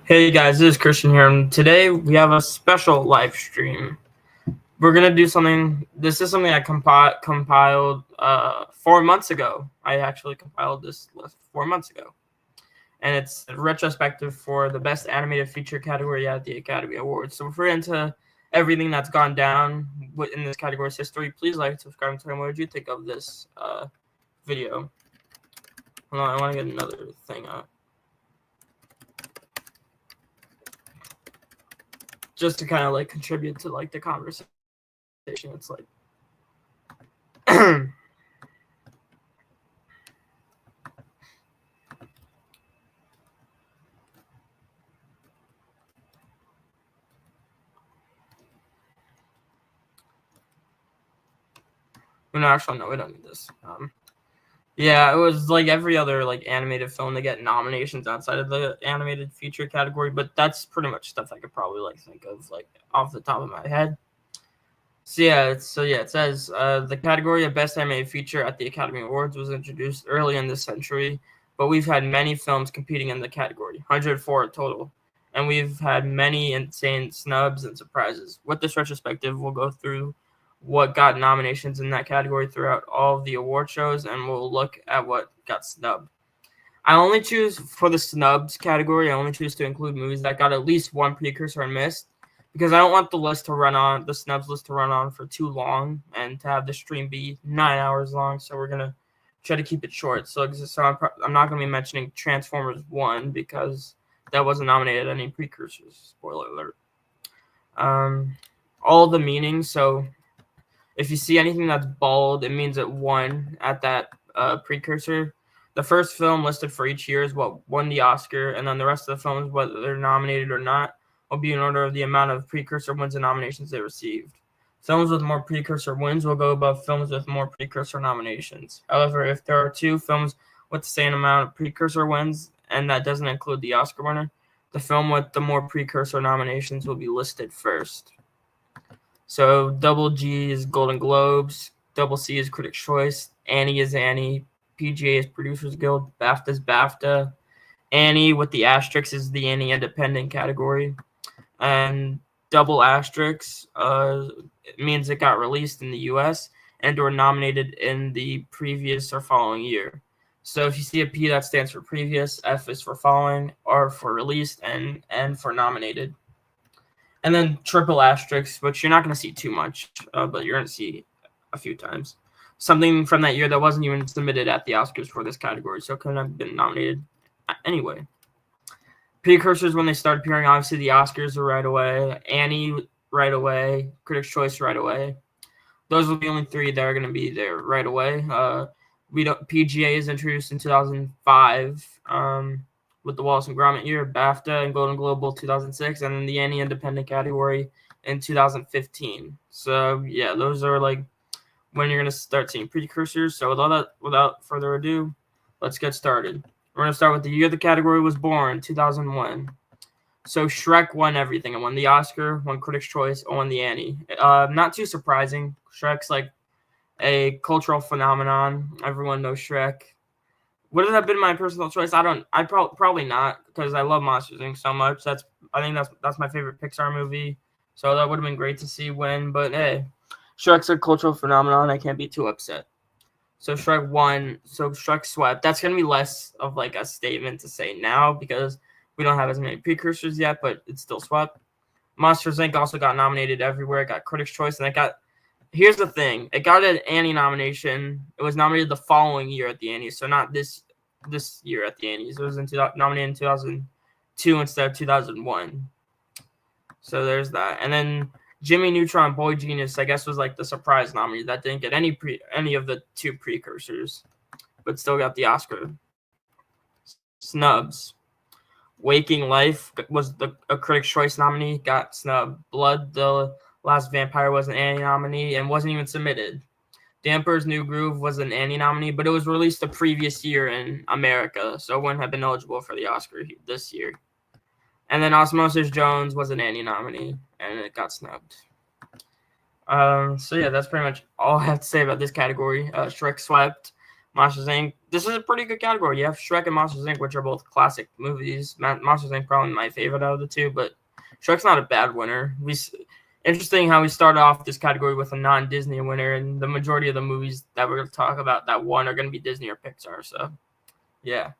Hey guys, this is Christian here, and today we have a special live stream. We're gonna do something. This is something I compiled 4 months ago. I actually compiled this list 4 months ago, and it's a retrospective for the best animated feature category at the Academy Awards. So if we're into everything that's gone down in this category's history, please like, subscribe, and tell me what did you think of this video. Hold on, I want to get another thing up. Just to kind of like contribute to like the conversation. It's like no, actually, no, we don't need this. Yeah, it was like every other like animated film to get nominations outside of the animated feature category, but that's pretty much stuff I could probably like think of like off the top of my head. So it says the category of best animated feature at the Academy Awards was introduced early in this century, but we've had many films competing in the category, 104 total, and we've had many insane snubs and surprises. With this retrospective, we'll go through what got nominations in that category throughout all of the award shows, and we'll look at what got snubbed. I only choose for the snubs category. I only choose to include movies that got at least one precursor and missed, because I don't want the snubs list to run on for too long and to have the stream be 9 hours long. So we're gonna try to keep it short. So I'm not gonna be mentioning Transformers 1 because that wasn't nominated any precursors. Spoiler alert. All the meanings. So if you see anything that's bold, it means it won at that precursor. The first film listed for each year is what won the Oscar, and then the rest of the films, whether they're nominated or not, will be in order of the amount of precursor wins and nominations they received. Films with more precursor wins will go above films with more precursor nominations. However, if there are two films with the same amount of precursor wins, and that doesn't include the Oscar winner, the film with the more precursor nominations will be listed first. So double G is Golden Globes, double C is Critics' Choice, Annie is Annie, PGA is Producers Guild, BAFTA is BAFTA. Annie with the asterisk is the Annie Independent category. And double asterisk it means it got released in the U.S. and or nominated in the previous or following year. So if you see a P, that stands for previous, F is for following, R for released, and N for nominated. And then triple asterisks, which you're not going to see too much, but you're going to see a few times. Something from that year that wasn't even submitted at the Oscars for this category, so it couldn't have been nominated anyway. Precursors, when they start appearing, obviously the Oscars are right away, Annie right away, Critics' Choice right away. Those are the only three that are going to be there right away. PGA is introduced in 2005 with the Wallace and Gromit year, BAFTA and Golden Globe both 2006, and then the Annie Independent category in 2015. So yeah, those are like when you're going to start seeing precursors. So without further ado, let's get started. We're going to start with the year the category was born, 2001. So Shrek won everything. It won the Oscar, won Critics' Choice, and won the Annie. Not too surprising. Shrek's like a cultural phenomenon. Everyone knows Shrek. Would it have been my personal choice? Probably not, because I love Monsters Inc. so much. I think that's my favorite Pixar movie. So that would have been great to see win. But hey, Shrek's a cultural phenomenon. I can't be too upset. So Shrek won. So Shrek swept. That's going to be less of like a statement to say now because we don't have as many precursors yet, but it's still swept. Monsters Inc. also got nominated everywhere. It got Critics' Choice, and here's the thing. It got an Annie nomination. It was nominated the following year at the Annies, so not this year at the Annies. It was nominated in 2002 instead of 2001. So there's that. And then Jimmy Neutron Boy Genius, I guess, was like the surprise nominee that didn't get any of the two precursors, but still got the Oscar. Snubs. Waking Life was a Critics' Choice nominee, got snubbed. Blood, the Last Vampire, was an Annie nominee and wasn't even submitted. Damper's New Groove was an Annie nominee, but it was released the previous year in America, so it wouldn't have been eligible for the Oscar this year. And then Osmosis Jones was an Annie nominee, and it got snubbed. So yeah, that's pretty much all I have to say about this category. Shrek swept. Monsters Inc. This is a pretty good category. You have Shrek and Monsters Inc., which are both classic movies. Monsters Inc. probably my favorite out of the two, but Shrek's not a bad winner. Interesting how we started off this category with a non-Disney winner, and the majority of the movies that we're going to talk about that won are going to be Disney or Pixar. So, yeah.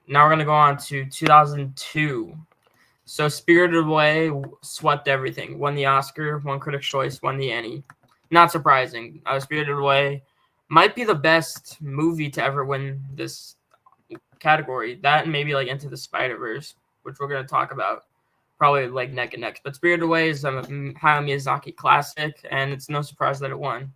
Now we're going to go on to 2002. So, Spirited Away swept everything. Won the Oscar, won Critics' Choice, won the Annie. Not surprising. Spirited Away might be the best movie to ever win this category. That and maybe like Into the Spider-Verse, which we're going to talk about. Probably like neck and neck. But Spirited Away is a Hayao Miyazaki classic, and it's no surprise that it won.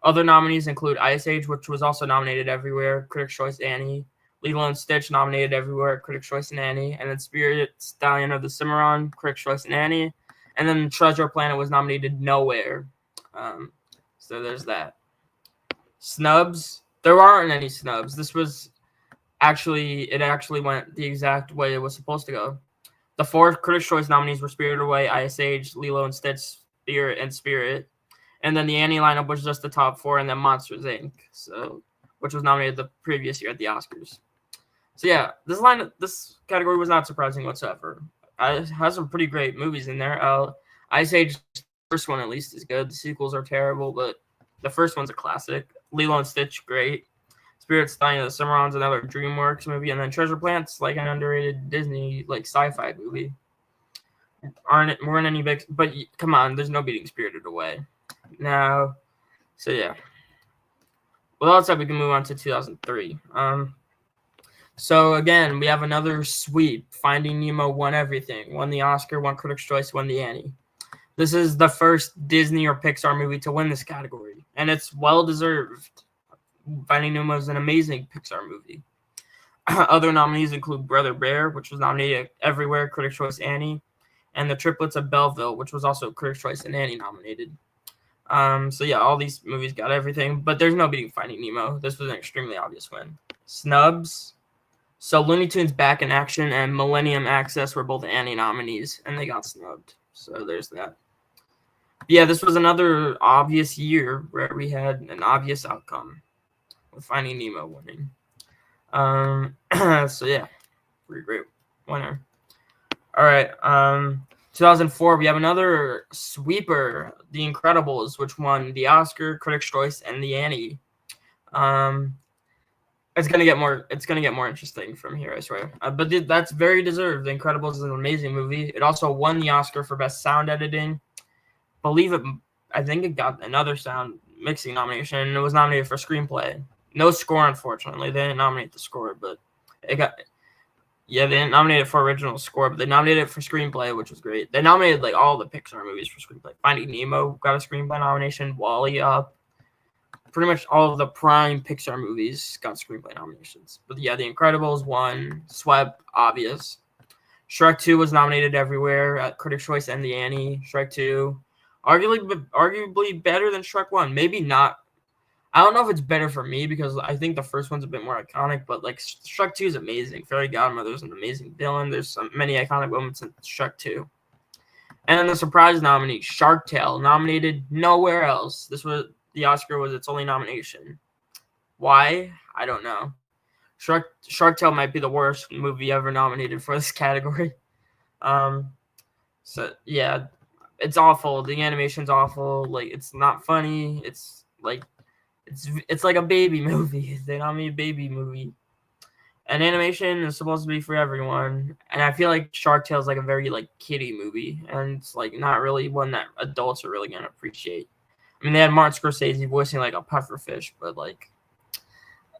Other nominees include Ice Age, which was also nominated everywhere, Critics' Choice, Annie. Lilo and Stitch nominated everywhere, Critics' Choice, and Annie. And then Spirit, Stallion of the Cimarron, Critics' Choice, and Annie. And then Treasure Planet was nominated nowhere. So there's that. Snubs. There aren't any snubs. This was actually went the exact way it was supposed to go. The 4 Critics' Choice nominees were Spirited Away, Ice Age, Lilo and Stitch, Spirit. And then the Annie lineup was just the top 4, and then Monsters, Inc., which was nominated the previous year at the Oscars. So, yeah, this category was not surprising whatsoever. It has some pretty great movies in there. Ice Age, the first one at least, is good. The sequels are terrible, but the first one's a classic. Lilo and Stitch, great. Spirit, Stallion of the Cimarron's another DreamWorks movie, and then Treasure Planet's like an underrated Disney like sci-fi movie. Weren't any big, but come on, there's no beating Spirited Away. Now, so yeah. Well, that said, we can move on to 2003. So again, we have another sweep. Finding Nemo won everything. Won the Oscar, won Critics' Choice, won the Annie. This is the first Disney or Pixar movie to win this category, and it's well deserved. Finding Nemo is an amazing Pixar movie. Other nominees include Brother Bear, which was nominated everywhere, Critics' Choice, Annie, and The Triplets of Belleville, which was also Critics' Choice and Annie nominated. So yeah, all these movies got everything, but there's no beating Finding Nemo. This was an extremely obvious win. Snubs. So Looney Tunes Back in Action and Millennium Access were both Annie nominees, and they got snubbed. So there's that. Yeah, this was another obvious year where we had an obvious outcome with Finding Nemo winning. So yeah, pretty great winner. All right, 2004, we have another sweeper, The Incredibles, which won the Oscar, Critics' Choice, and the Annie. It's gonna get more interesting from here, I swear. But that's very deserved. The Incredibles is an amazing movie. It also won the Oscar for Best Sound Editing. I think it got another sound mixing nomination. It was nominated for Screenplay. No score, unfortunately. They didn't nominate the score, but they didn't nominate it for original score, but they nominated it for Screenplay, which was great. They nominated like all the Pixar movies for Screenplay. Finding Nemo got a Screenplay nomination. WALL-E Up. Pretty much all of the prime Pixar movies got Screenplay nominations. But yeah, The Incredibles won. Swept, obvious. Shrek 2 was nominated everywhere at Critics' Choice and the Annie. Shrek 2. Arguably better than Shrek 1. Maybe not. I don't know if it's better for me because I think the first one's a bit more iconic, but like Shrek 2 is amazing. Fairy Godmother's an amazing villain. There's many iconic moments in Shrek 2. And then the surprise nominee, Shark Tale, nominated nowhere else. The Oscar was its only nomination. Why? I don't know. Shark Tale might be the worst movie ever nominated for this category. So yeah, it's awful. The animation's awful. Like, it's not funny. It's like a baby movie. They nominated a baby movie. And animation is supposed to be for everyone. And I feel like Shark Tale is like a very like kiddie movie, and it's like not really one that adults are really gonna appreciate. I mean, they had Martin Scorsese voicing like a pufferfish, but like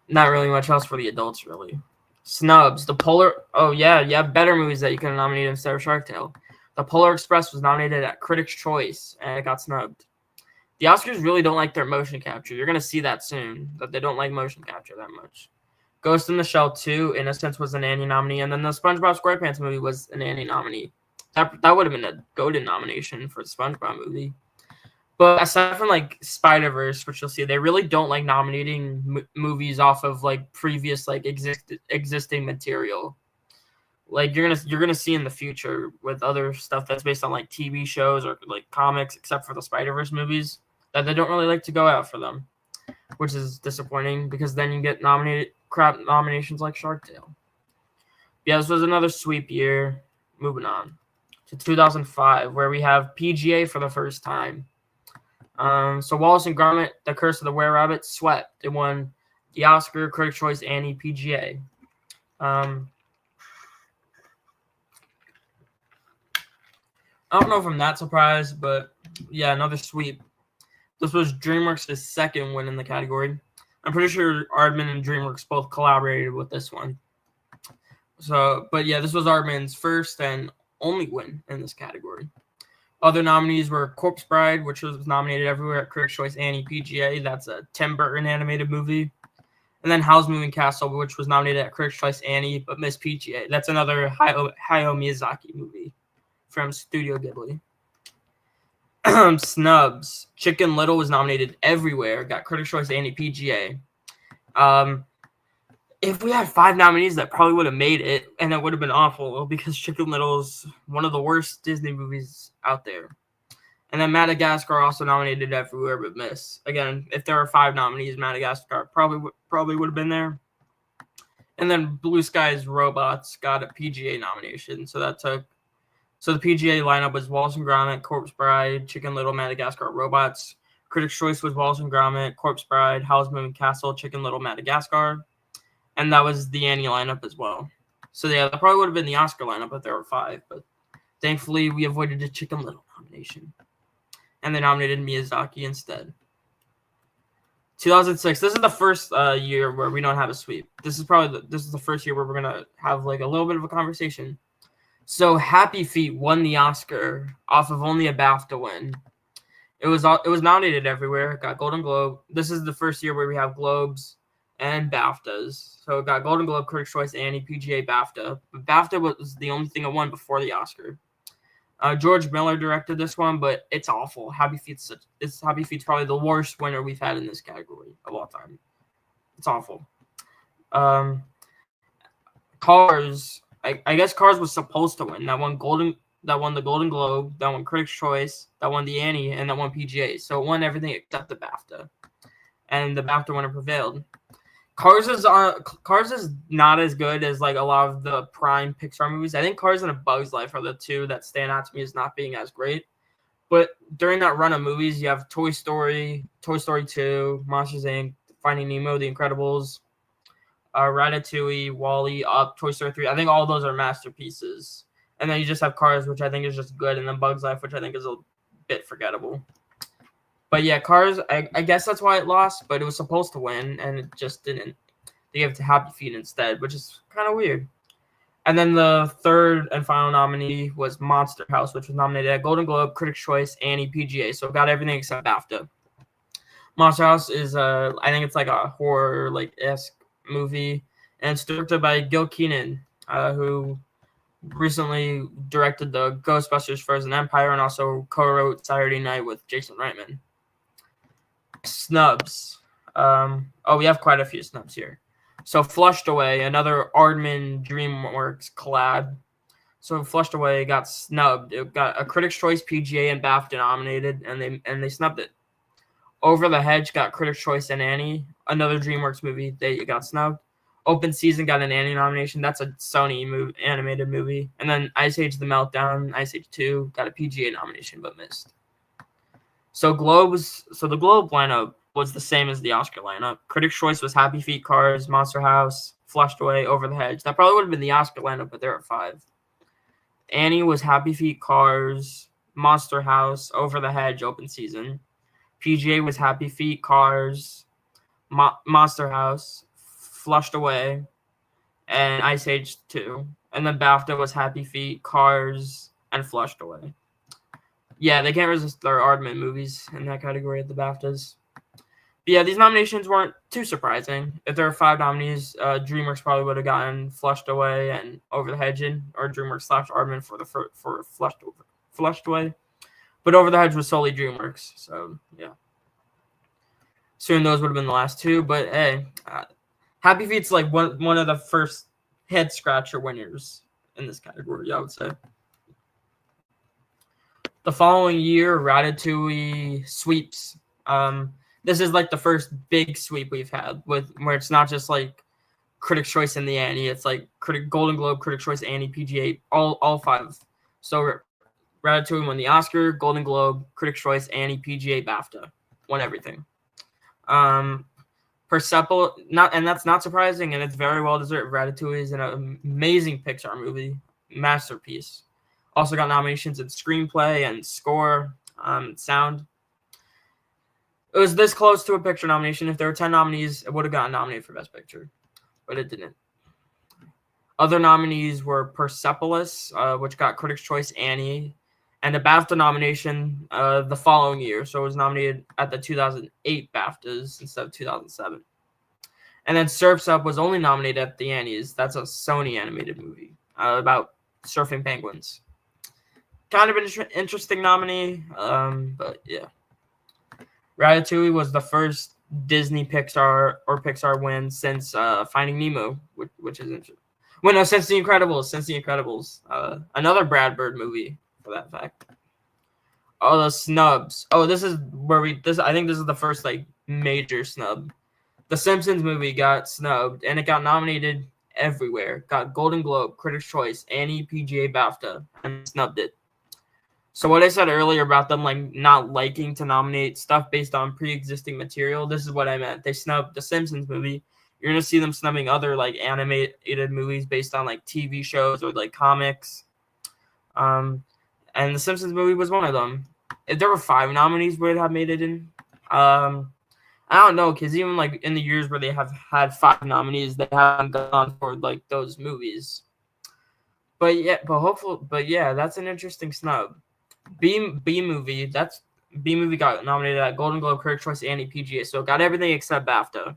not really much else for the adults really. Snubs. Better movies that you can nominate instead of Shark Tale. The Polar Express was nominated at Critics' Choice, and it got snubbed. The Oscars really don't like their motion capture. You're going to see that soon, that they don't like motion capture that much. Ghost in the Shell 2, Innocence, was an Annie nominee, and then the SpongeBob SquarePants movie was an Annie nominee. That would have been a Golden nomination for the SpongeBob movie. But aside from like Spider-Verse, which you'll see, they really don't like nominating movies off of like previous like existing material. Like you're gonna see in the future with other stuff that's based on like TV shows or like comics, except for the Spider-Verse movies, that they don't really like to go out for them. which is disappointing because then you get crap nominations like Shark Tale. Yeah, this was another sweep year. Moving on to 2005, where we have PGA for the first time. So Wallace and Gromit, The Curse of the Were-Rabbit, swept. It won the Oscar, Critics' Choice, Annie, PGA. I don't know if I'm that surprised, but yeah, another sweep. This was DreamWorks' second win in the category. I'm pretty sure Aardman and DreamWorks both collaborated with this one. So, but yeah, this was Aardman's first and only win in this category. Other nominees were Corpse Bride, which was nominated everywhere at Critics' Choice, Annie, PGA. That's a Tim Burton animated movie. And then Howl's Moving Castle, which was nominated at Critics' Choice, Annie, but missed PGA. That's another Hayao Miyazaki movie from Studio Ghibli. Snubs. Chicken Little was nominated everywhere. Got Critics' Choice, Annie, PGA. If we had 5 nominees, that probably would have made it, and it would have been awful because Chicken Little is one of the worst Disney movies out there. And then Madagascar also nominated everywhere but missed. Again, if there were 5 nominees, Madagascar probably would have been there. And then Blue Sky's Robots got a PGA nomination, so the PGA lineup was Wallace and Gromit, Corpse Bride, Chicken Little, Madagascar, Robots. Critics' Choice was Wallace and Gromit, Corpse Bride, Howl's Moving Castle, Chicken Little, Madagascar. And that was the Annie lineup as well. So yeah, that probably would have been the Oscar lineup if there were 5, but thankfully we avoided the Chicken Little nomination. And they nominated Miyazaki instead. 2006. This is the first year where we don't have a sweep. This is the first year where we're gonna have like a little bit of a conversation. So Happy Feet won the Oscar off of only a BAFTA win. It was nominated everywhere. It got Golden Globe. This is the first year where we have Globes and BAFTAs. So it got Golden Globe, Critics' Choice, Annie, PGA, BAFTA. But BAFTA was the only thing it won before the Oscar. George Miller directed this one, but it's awful. Happy Feet's probably the worst winner we've had in this category of all time. It's awful. Cars. I guess Cars was supposed to win. That won the Golden Globe. That won Critics' Choice. That won the Annie, and that won PGA. So it won everything except the BAFTA, and the BAFTA winner prevailed. Cars is not as good as like a lot of the prime Pixar movies. I think Cars and A Bug's Life are the 2 that stand out to me as not being as great. But during that run of movies, you have Toy Story, Toy Story 2, Monsters Inc., Finding Nemo, The Incredibles, Ratatouille, WALL-E, Up, Toy Story 3. I think all those are masterpieces. And then you just have Cars, which I think is just good, and then Bug's Life, which I think is a bit forgettable. But yeah, Cars, I guess that's why it lost, but it was supposed to win, and it just didn't. They gave it to Happy Feet instead, which is kind of weird. And then the third and final nominee was Monster House, which was nominated at Golden Globe, Critics' Choice, Annie, PGA. So it got everything except BAFTA. Monster House is, I think it's like a horror-esque movie, and it's directed by Gil Kenan, who recently directed the Ghostbusters Frozen Empire and also co-wrote Saturday Night with Jason Reitman. Snubs. We have quite a few snubs here. So Flushed Away, another Aardman DreamWorks collab. So Flushed Away got snubbed. It got a Critics' Choice, PGA, and BAFTA nominated, and they snubbed it. Over the Hedge got Critics' Choice and Annie, another DreamWorks movie. They got snubbed. Open Season got an Annie nomination. That's a Sony animated movie. And then Ice Age: The Meltdown, Ice Age 2 got a PGA nomination but missed. So the Globe lineup was the same as the Oscar lineup. Critics' Choice was Happy Feet, Cars, Monster House, Flushed Away, Over the Hedge. That probably would have been the Oscar lineup, but there are 5. Annie was Happy Feet, Cars, Monster House, Over the Hedge, Open Season. PGA was Happy Feet, Cars, Monster House, Flushed Away, and Ice Age 2. And then BAFTA was Happy Feet, Cars, and Flushed Away. Yeah, they can't resist their Aardman movies in that category at the BAFTAs. But yeah, these nominations weren't too surprising. If there were 5 nominees, DreamWorks probably would have gotten Flushed Away and Over the Hedge, or DreamWorks / Aardman for Flushed Away. But Over the Hedge was solely DreamWorks, so yeah. Soon those would have been the last 2, but hey, Happy Feet's like one of the first head scratcher winners in this category, I would say. The following year, Ratatouille sweeps. this is like the first big sweep we've had with where it's not just like Critics' Choice and the Annie. It's like Golden Globe, Critics' Choice, Annie, PGA, all five. So Ratatouille won the Oscar, Golden Globe, Critics' Choice, Annie, PGA, BAFTA, won everything. Persepolis, and that's not surprising, and it's very well deserved. Ratatouille is an amazing Pixar movie, masterpiece. Also got nominations in screenplay and score, sound. It was this close to a picture nomination. If there were 10 nominees, it would have gotten nominated for Best Picture, but it didn't. Other nominees were Persepolis, which got Critics' Choice, Annie, and a BAFTA nomination the following year. So it was nominated at the 2008 BAFTAs instead of 2007. And then Surf's Up was only nominated at the Annies. That's a Sony animated movie about surfing penguins. Kind of an interesting nominee, but yeah. Ratatouille was the first Disney Pixar win since Finding Nemo, which is interesting. Well, no, since The Incredibles. Another Brad Bird movie, for that fact. Oh, the snubs. Oh, this is where I think this is the first like major snub. The Simpsons movie got snubbed, and it got nominated everywhere. Got Golden Globe, Critics' Choice, Annie, PGA, BAFTA, and snubbed it. So what I said earlier about them like not liking to nominate stuff based on pre-existing material, this is what I meant. They snubbed the Simpsons movie. You're gonna see them snubbing other like animated movies based on like TV shows or like comics. And the Simpsons movie was one of them. If there were 5 nominees, would it have made it in? I don't know, because even like in the years where they have had 5 nominees, they haven't gone for like those movies. But yeah, that's an interesting snub. B movie got nominated at Golden Globe, Critics' Choice, Annie, PGA, so it got everything except BAFTA.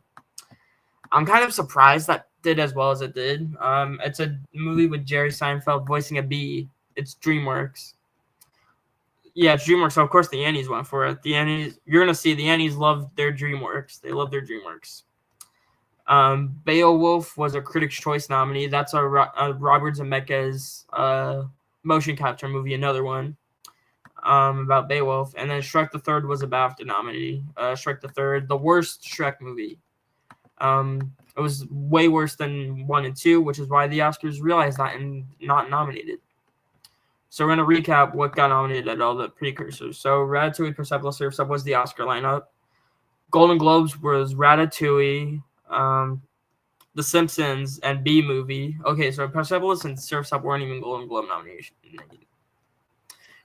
I'm kind of surprised that did as well as it did. It's a movie with Jerry Seinfeld voicing a bee. It's DreamWorks. Yeah, it's DreamWorks. So of course the Annies went for it. The Annies, you're gonna see the Annies love their DreamWorks. They love their DreamWorks. Beowulf was a Critics' Choice nominee. That's a Robert Zemeckis motion capture movie. Another one. About Beowulf, and then Shrek the Third was a BAFTA nominee. Shrek the Third, the worst Shrek movie. It was way worse than 1 and 2, which is why the Oscars realized that and not nominated. So we're gonna recap what got nominated at all the precursors. So Ratatouille, Persepolis, Surf's Up was the Oscar lineup. Golden Globes was Ratatouille, The Simpsons, and B Movie. Okay, so Persepolis and Surf's Up weren't even Golden Globe nominations.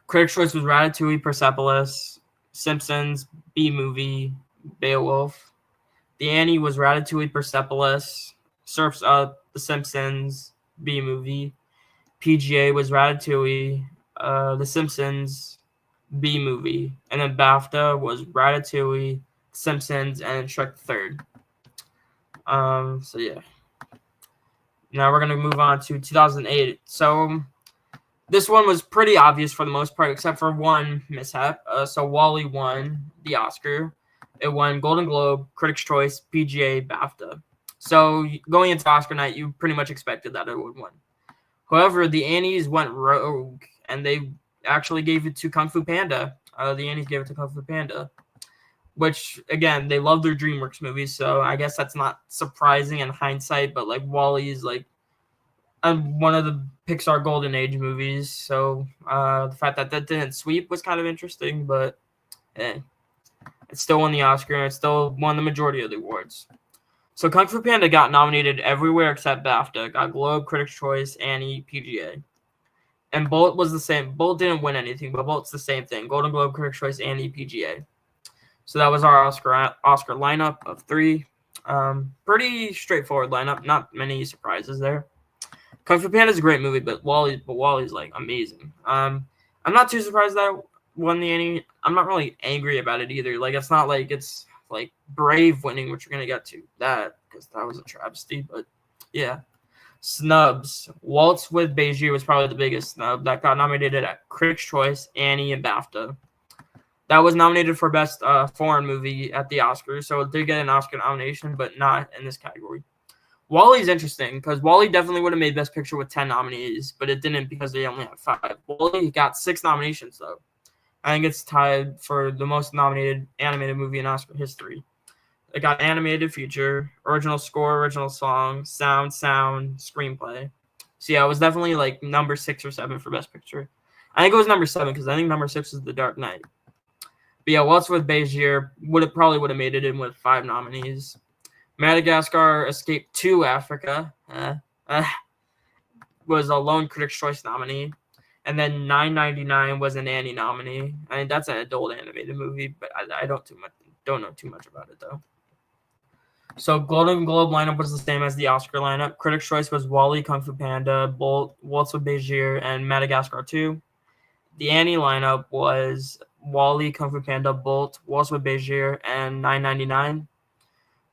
Critics' Choice was Ratatouille, Persepolis, Simpsons, B Movie, Beowulf. The Annie was Ratatouille, Persepolis, Surf's Up, The Simpsons, B Movie. PGA was Ratatouille, The Simpsons, B Movie. And then BAFTA was Ratatouille, Simpsons, and Shrek the Third. So yeah. Now we're going to move on to 2008. So this one was pretty obvious for the most part, except for one mishap. So WALL-E won the Oscar. It won Golden Globe, Critics' Choice, PGA, BAFTA. So going into Oscar night, you pretty much expected that it would win. However, the Annies went rogue, and they actually gave it to Kung Fu Panda. The Annies gave it to Kung Fu Panda, which, again, they love their DreamWorks movies, so I guess that's not surprising in hindsight, but, like, WALL-E is, like, one of the Pixar Golden Age movies, so the fact that didn't sweep was kind of interesting, but hey, it still won the Oscar, and it still won the majority of the awards. So Kung Fu Panda got nominated everywhere except BAFTA. Got Globe, Critics' Choice, Annie, PGA. And Bolt was the same. Bolt didn't win anything, but Bolt's the same thing. Golden Globe, Critics' Choice, Annie, PGA. So that was our Oscar lineup of 3. Pretty straightforward lineup. Not many surprises there. Kung Fu Panda is a great movie, but WALL-E's like amazing. I'm not too surprised that it won the Annie. I'm not really angry about it either. Like, it's not like it's like Brave winning, which we're gonna get to that because that was a travesty. But yeah, snubs. Waltz with Beijing was probably the biggest snub. That got nominated at Critics' Choice, Annie, and BAFTA. That was nominated for Best Foreign Movie at the Oscars, so it did get an Oscar nomination, but not in this category. WALL-E's interesting because WALL-E definitely would have made Best Picture with 10 nominees, but it didn't because they only had 5. WALL-E got 6 nominations though. I think it's tied for the most nominated animated movie in Oscar history. It got animated feature, original score, original song, sound, screenplay. So yeah, it was definitely like number 6 or 7 for Best Picture. I think it was number 7 because I think number 6 is The Dark Knight. But yeah, Waltz with Bezier probably would have made it in with 5 nominees. Madagascar Escape to Africa was a Lone Critics' Choice nominee. And then 999 was an Annie nominee. I mean, that's an adult animated movie, but I don't know too much about it though. So Golden Globe lineup was the same as the Oscar lineup. Critics' Choice was WALL-E, Kung Fu Panda, Bolt, Waltz with Bezier, and Madagascar 2. The Annie lineup was WALL-E, Kung Fu Panda, Bolt, Waltz with Bezier, and 999.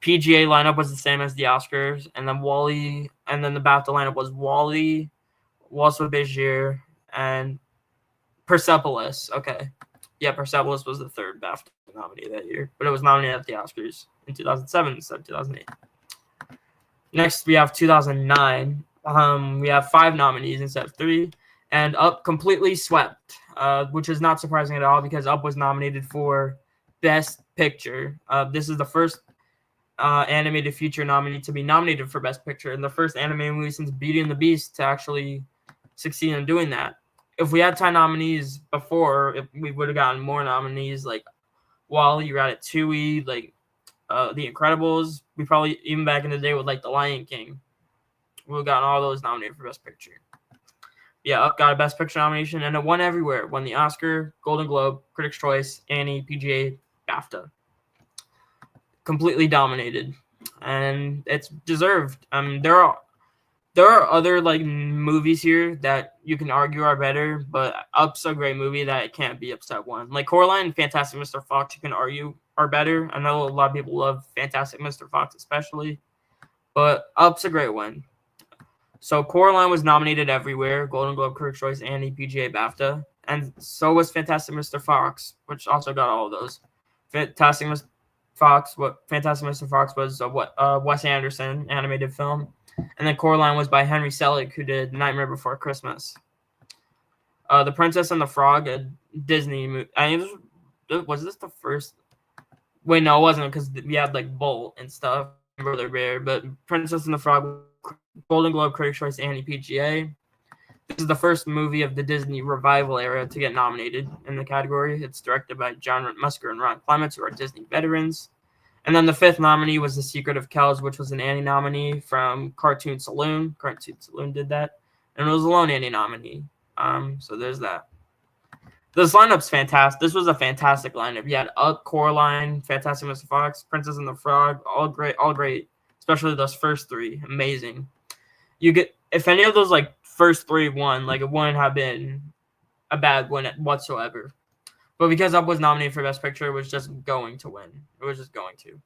PGA lineup was the same as the Oscars, and then WALL-E, and then the BAFTA lineup was WALL-E, Waltz with Bezier, and Persepolis. Okay. Yeah, Persepolis was the third BAFTA nominee that year, but it was nominated at the Oscars in 2007 instead of 2008. Next, we have 2009. We have 5 nominees instead of 3, and Up completely swept, which is not surprising at all because Up was nominated for Best Picture. This is the first animated feature nominee to be nominated for Best Picture, and the first animated movie since Beauty and the Beast to actually succeed in doing that. If we had 10 nominees before, if we would have gotten more nominees, like WALL-E, you got it, Tui, like The Incredibles. We probably, even back in the day with like The Lion King, we would have gotten all those nominated for Best Picture. Yeah, Up got a Best Picture nomination, and it won everywhere. It won the Oscar, Golden Globe, Critics' Choice, Annie, PGA, BAFTA. Completely dominated, and it's deserved. There are other like movies here that you can argue are better, but Up's a great movie that it can't be upset one. Like Coraline and Fantastic Mr. Fox, you can argue are better. I know a lot of people love Fantastic Mr. Fox especially, but Up's a great one. So Coraline was nominated everywhere: Golden Globe, Critics' Choice, Annie, PGA, BAFTA, and so was Fantastic Mr. Fox, which also got all of those. Fantastic Mr. Fox was a Wes Anderson animated film. And then Coraline was by Henry Selick, who did Nightmare Before Christmas. The Princess and the Frog, a Disney movie. Was this the first? Wait, no, it wasn't because we had like Bolt and stuff, Brother Bear. But Princess and the Frog, Golden Globe, Critics' Choice, Annie, PGA. This is the first movie of the Disney revival era to get nominated in the category. It's directed by John Musker and Ron Clements, who are Disney veterans. And then the 5th nominee was The Secret of Kells, which was an Annie nominee from Cartoon Saloon. Cartoon Saloon did that. And it was a lone Annie nominee. So there's that. This lineup's fantastic. This was a fantastic lineup. You had Up, Coraline, Fantastic Mr. Fox, Princess and the Frog, all great. Especially those first 3. Amazing. You get, if any of those like first 3 won, like it wouldn't have been a bad win whatsoever. But because Up was nominated for Best Picture, it was just going to win. It was just going to.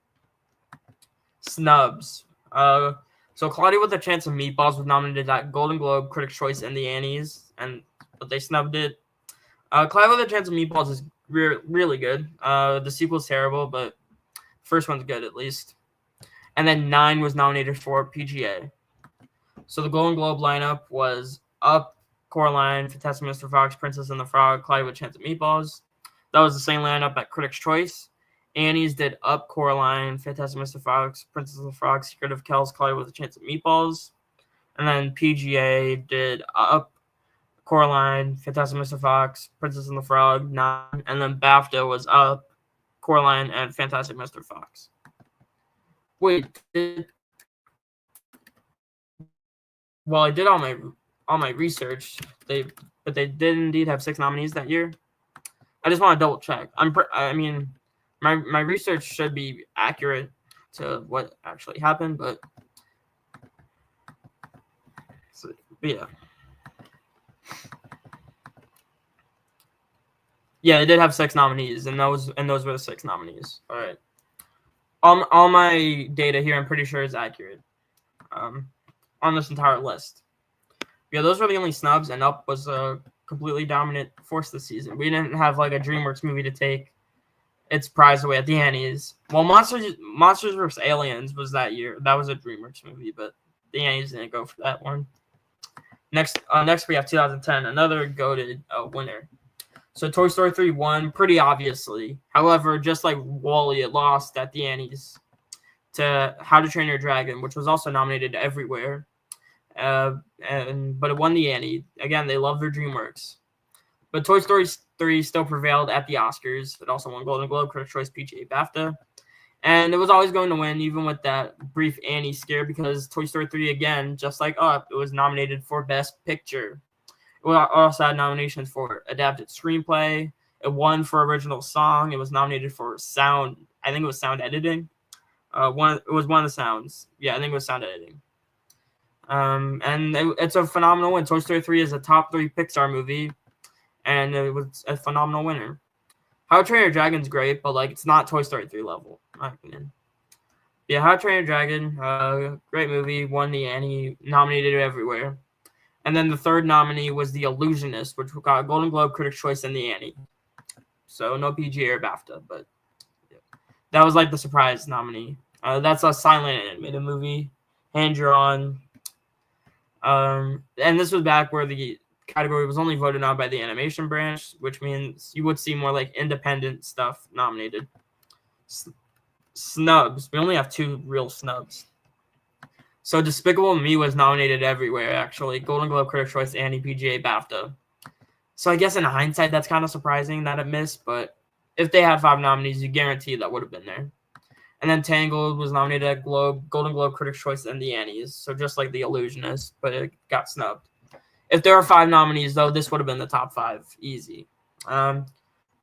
Snubs. So Claudia with a Chance of Meatballs was nominated at Golden Globe, Critics' Choice, and the Annies, but they snubbed it. Claudia with a Chance of Meatballs is really good. The sequel's terrible, but the first one's good at least. And then 9 was nominated for PGA. So the Golden Globe lineup was Up, Coraline, Fantastic Mr. Fox, Princess and the Frog, Claudia with a Chance of Meatballs. That was the same lineup at Critics' Choice. Annie's did Up, Coraline, Fantastic Mr. Fox, Princess and the Frog, Secret of Kells, Claudia with a Chance of Meatballs. And then PGA did Up, Coraline, Fantastic Mr. Fox, Princess and the Frog, 9. And then BAFTA was Up, Coraline, and Fantastic Mr. Fox. Wait, I did all my research, but they did indeed have 6 nominees that year. I just want to double check. My research should be accurate to what actually happened, but yeah. Yeah, they did have 6 nominees, and those were the 6 nominees. All right. All my data here, I'm pretty sure is accurate. On this entire list. Yeah, those were the only snubs, and Up was a completely dominant force this season. We didn't have like a DreamWorks movie to take its prize away at the Annies. Well, Monsters vs. Aliens was that year. That was a DreamWorks movie, but the Annies didn't go for that one. Next we have 2010, another goated winner. So Toy Story 3 won pretty obviously. However, just like WALL-E, it lost at the Annies to How to Train Your Dragon, which was also nominated everywhere. But it won the Annie. Again, they love their DreamWorks. But Toy Story 3 still prevailed at the Oscars. It also won Golden Globe, Critics' Choice, PGA, BAFTA. And it was always going to win, even with that brief Annie scare, because Toy Story 3, again, just like Up, it was nominated for Best Picture. It also had nominations for Adapted Screenplay. It won for Original Song. It was nominated for Sound. I think it was Sound Editing. It was one of the sounds. Yeah, I think it was Sound Editing. It's a phenomenal win. Toy Story 3 is a top 3 Pixar movie, and it was a phenomenal winner. How to Train Your Dragon's great, but like it's not Toy Story 3 level, in my opinion. Yeah, How to Train Your Dragon, great movie, won the Annie, nominated everywhere. And then the third nominee was The Illusionist, which got Golden Globe, Critics' Choice, and the Annie. So no PGA or BAFTA, but yeah. That was like the surprise nominee. That's a silent animated movie, hand-drawn. And this was back where the category was only voted on by the animation branch, which means you would see more like independent stuff nominated. Snubs. We only have 2 real snubs. So Despicable Me was nominated everywhere, actually. Golden Globe, Critics' Choice, Annie, PGA, BAFTA. So I guess in hindsight, that's kind of surprising that it missed, but if they had 5 nominees, you guarantee that would have been there. And then Tangled was nominated at Golden Globe, Critics' Choice, and the Annies. So just like The Illusionist, but it got snubbed. If there were 5 nominees, though, this would have been the top 5. Easy. No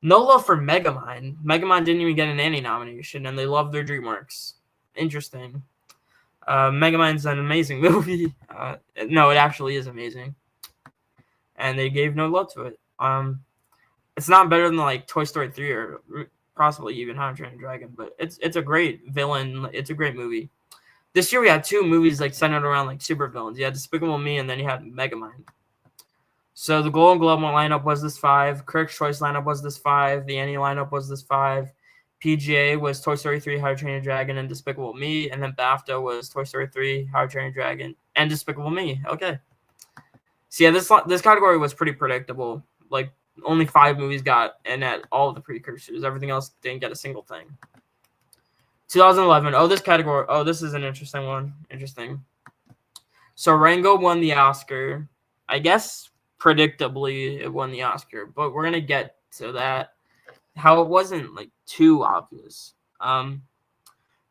love for Megamind. Megamind didn't even get an Annie nomination, and they love their DreamWorks. Interesting. Megamind's an amazing movie. No, it actually is amazing. And they gave no love to it. It's not better than like Toy Story 3 or possibly even How to Train Your Dragon, but it's a great villain. It's a great movie. This year we had 2 movies like centered around like super villains. You had Despicable Me, and then you had Megamind. So the Golden Globe lineup was this 5. Critics' Choice lineup was this 5. The Annie lineup was this 5. PGA was Toy Story 3, How to Train Your Dragon, and Despicable Me. And then BAFTA was Toy Story 3, How to Train Your Dragon, and Despicable Me. Okay. So yeah, this category was pretty predictable. Like only 5 movies got in at all of the precursors. Everything else didn't get a single thing. 2011. This category. This is an interesting one. Interesting. So Rango won the Oscar. I guess predictably it won the Oscar, but we're gonna get to that. How it wasn't like too obvious.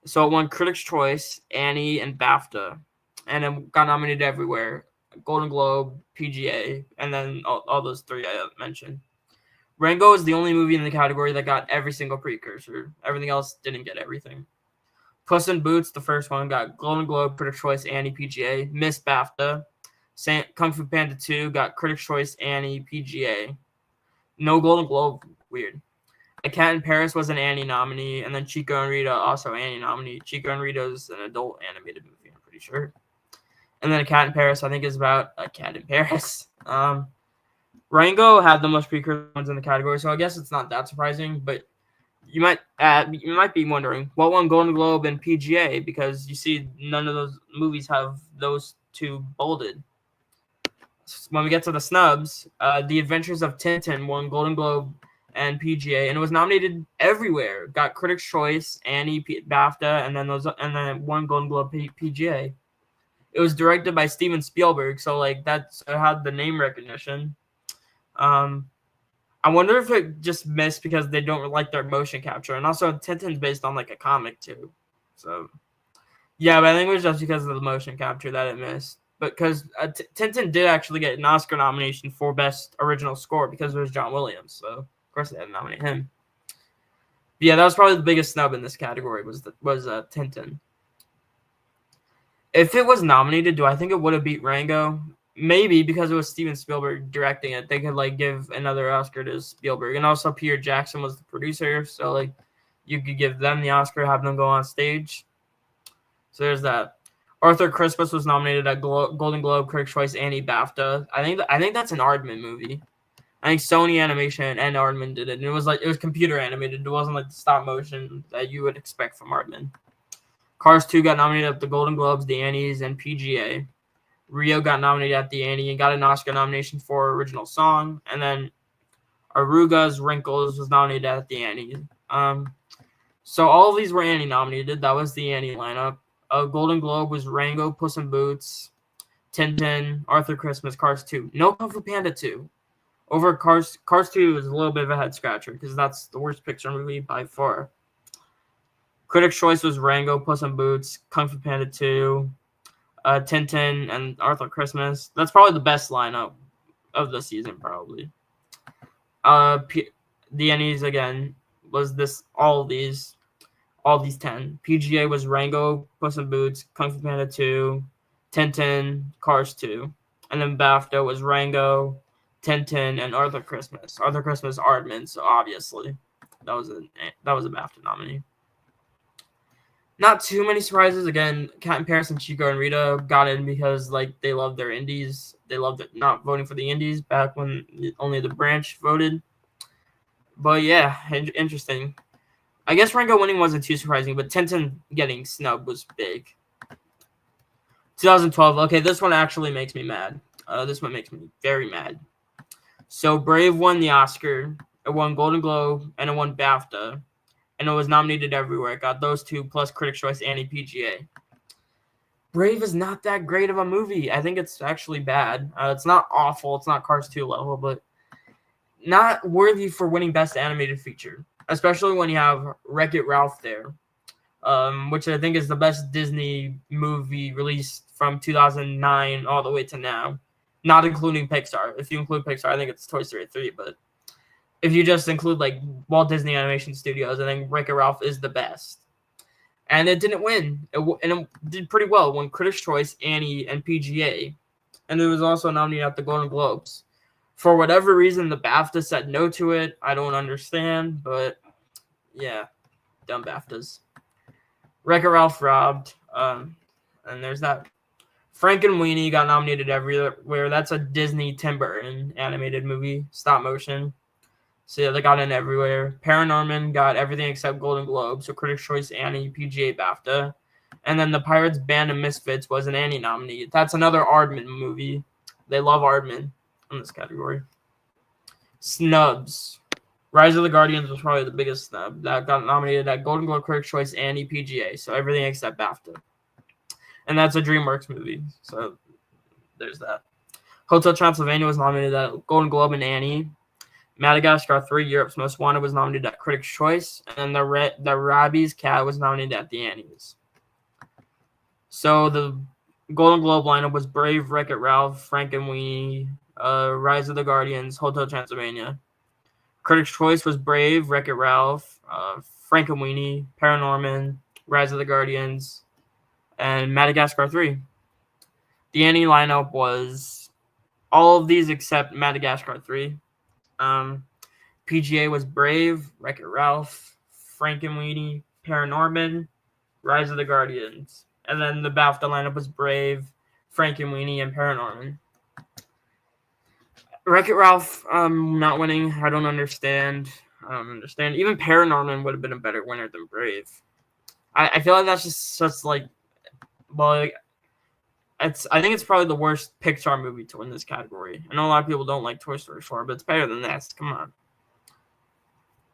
So it won Critics' Choice, Annie, and BAFTA, and it got nominated everywhere: Golden Globe, PGA, and then all those 3 I mentioned. Rango is the only movie in the category that got every single precursor. Everything else didn't get everything. Puss in Boots, the first one, got Golden Globe, Critics' Choice, Annie, PGA, missed BAFTA. Kung Fu Panda 2 got Critics' Choice, Annie, PGA. No Golden Globe. Weird. A Cat in Paris was an Annie nominee, and then Chico and Rita also Annie nominee. Chico and Rita is an adult animated movie, I'm pretty sure. And then A Cat in Paris, I think, is about a cat in Paris. Rango had the most precursor ones in the category, so I guess it's not that surprising. But you might be wondering what won Golden Globe and PGA, because you see none of those movies have those 2 bolded. When we get to the snubs, The Adventures of Tintin won Golden Globe and PGA, and it was nominated everywhere. Got Critics' Choice, Annie, BAFTA, and then won Golden Globe, PGA. It was directed by Steven Spielberg, so like it had the name recognition. I wonder if it just missed because they don't like their motion capture, and also Tintin's based on like a comic too. So yeah, but I think it was just because of the motion capture that it missed. But because Tintin did actually get an Oscar nomination for Best Original Score because it was John Williams, so of course they had to nominate him. But yeah, that was probably the biggest snub in this category was Tintin. If it was nominated, do I think it would have beat Rango? Maybe, because it was Steven Spielberg directing it. They could like give another Oscar to Spielberg, and also Peter Jackson was the producer, so like you could give them the Oscar, have them go on stage. So there's that. Arthur Christmas was nominated at Golden Globe, Critics' Choice, Annie, BAFTA. I think that's an Aardman movie. I think Sony Animation and Aardman did it. And it was computer animated. It wasn't like the stop motion that you would expect from Aardman. Cars 2 got nominated at the Golden Globes, the Annies, and PGA. Rio got nominated at the Annie and got an Oscar nomination for Original Song. And then Aruga's Wrinkles was nominated at the Annie. So all of these were Annie nominated. That was the Annie lineup. Golden Globe was Rango, Puss in Boots, Tintin, Arthur Christmas, Cars 2. No Kung Fu Panda 2. Over Cars 2 is a little bit of a head scratcher because that's the worst Pixar movie by far. Critics' Choice was Rango, Puss in Boots, Kung Fu Panda 2, Tintin, and Arthur Christmas. That's probably the best lineup of the season, probably. The Annies again was all these 10. PGA was Rango, Puss in Boots, Kung Fu Panda 2, Tintin, Cars 2. And then BAFTA was Rango, Tintin, and Arthur Christmas. Arthur Christmas Aardman, so obviously that was a BAFTA nominee. Not too many surprises. Again, Cat in Paris and Chico and Rita got in because they love their indies. They loved not voting for the indies back when only the branch voted. But yeah, interesting. I guess Rango winning wasn't too surprising, but Tintin getting snubbed was big. 2012. Okay, this one actually makes me mad. This one makes me very mad. So Brave won the Oscar. It won Golden Globe, and it won BAFTA. And it was nominated everywhere. It got those 2 plus Critics' Choice and a PGA. Brave is not that great of a movie. I think it's actually bad. It's not awful. It's not Cars 2 level, but not worthy for winning Best Animated Feature, especially when you have Wreck-It Ralph there, which I think is the best Disney movie released from 2009 all the way to now, not including Pixar. If you include Pixar, I think it's Toy Story 3, but if you just include Walt Disney Animation Studios, I think Wreck-It Ralph is the best. And it didn't win. It did pretty well. It won Critics' Choice, Annie, and PGA. And it was also nominated at the Golden Globes. For whatever reason, the BAFTA said no to it. I don't understand, but yeah, dumb BAFTAs. Wreck-It Ralph robbed. And there's that. Frankenweenie got nominated everywhere. That's a Disney Tim Burton animated movie, stop motion. So yeah, they got in everywhere. Paranorman got everything except Golden Globe. So Critics' Choice, Annie, PGA, BAFTA. And then The Pirates, Band of Misfits was an Annie nominee. That's another Aardman movie. They love Aardman in this category. Snubs. Rise of the Guardians was probably the biggest snub. That got nominated at Golden Globe, Critics' Choice, Annie, PGA. So everything except BAFTA. And that's a DreamWorks movie. So there's that. Hotel Transylvania was nominated at Golden Globe and Annie. Madagascar 3, Europe's Most Wanted, was nominated at Critics' Choice, and the Rabbi's Cat was nominated at the Annies. So the Golden Globe lineup was Brave, Wreck-It Ralph, Frankenweenie, Rise of the Guardians, Hotel Transylvania. Critics' Choice was Brave, Wreck-It Ralph, Frankenweenie, Paranorman, Rise of the Guardians, and Madagascar 3. The Annie lineup was all of these except Madagascar 3. PGA was Brave, Wreck-It Ralph, Frankenweenie, Paranorman, Rise of the Guardians. And then the BAFTA lineup was Brave, Frankenweenie, and Paranorman. Wreck-It Ralph not winning, I don't understand. Even Paranorman would have been a better winner than Brave. I feel like that's just such I think it's probably the worst Pixar movie to win this category. I know a lot of people don't like Toy Story 4, but it's better than this. Come on.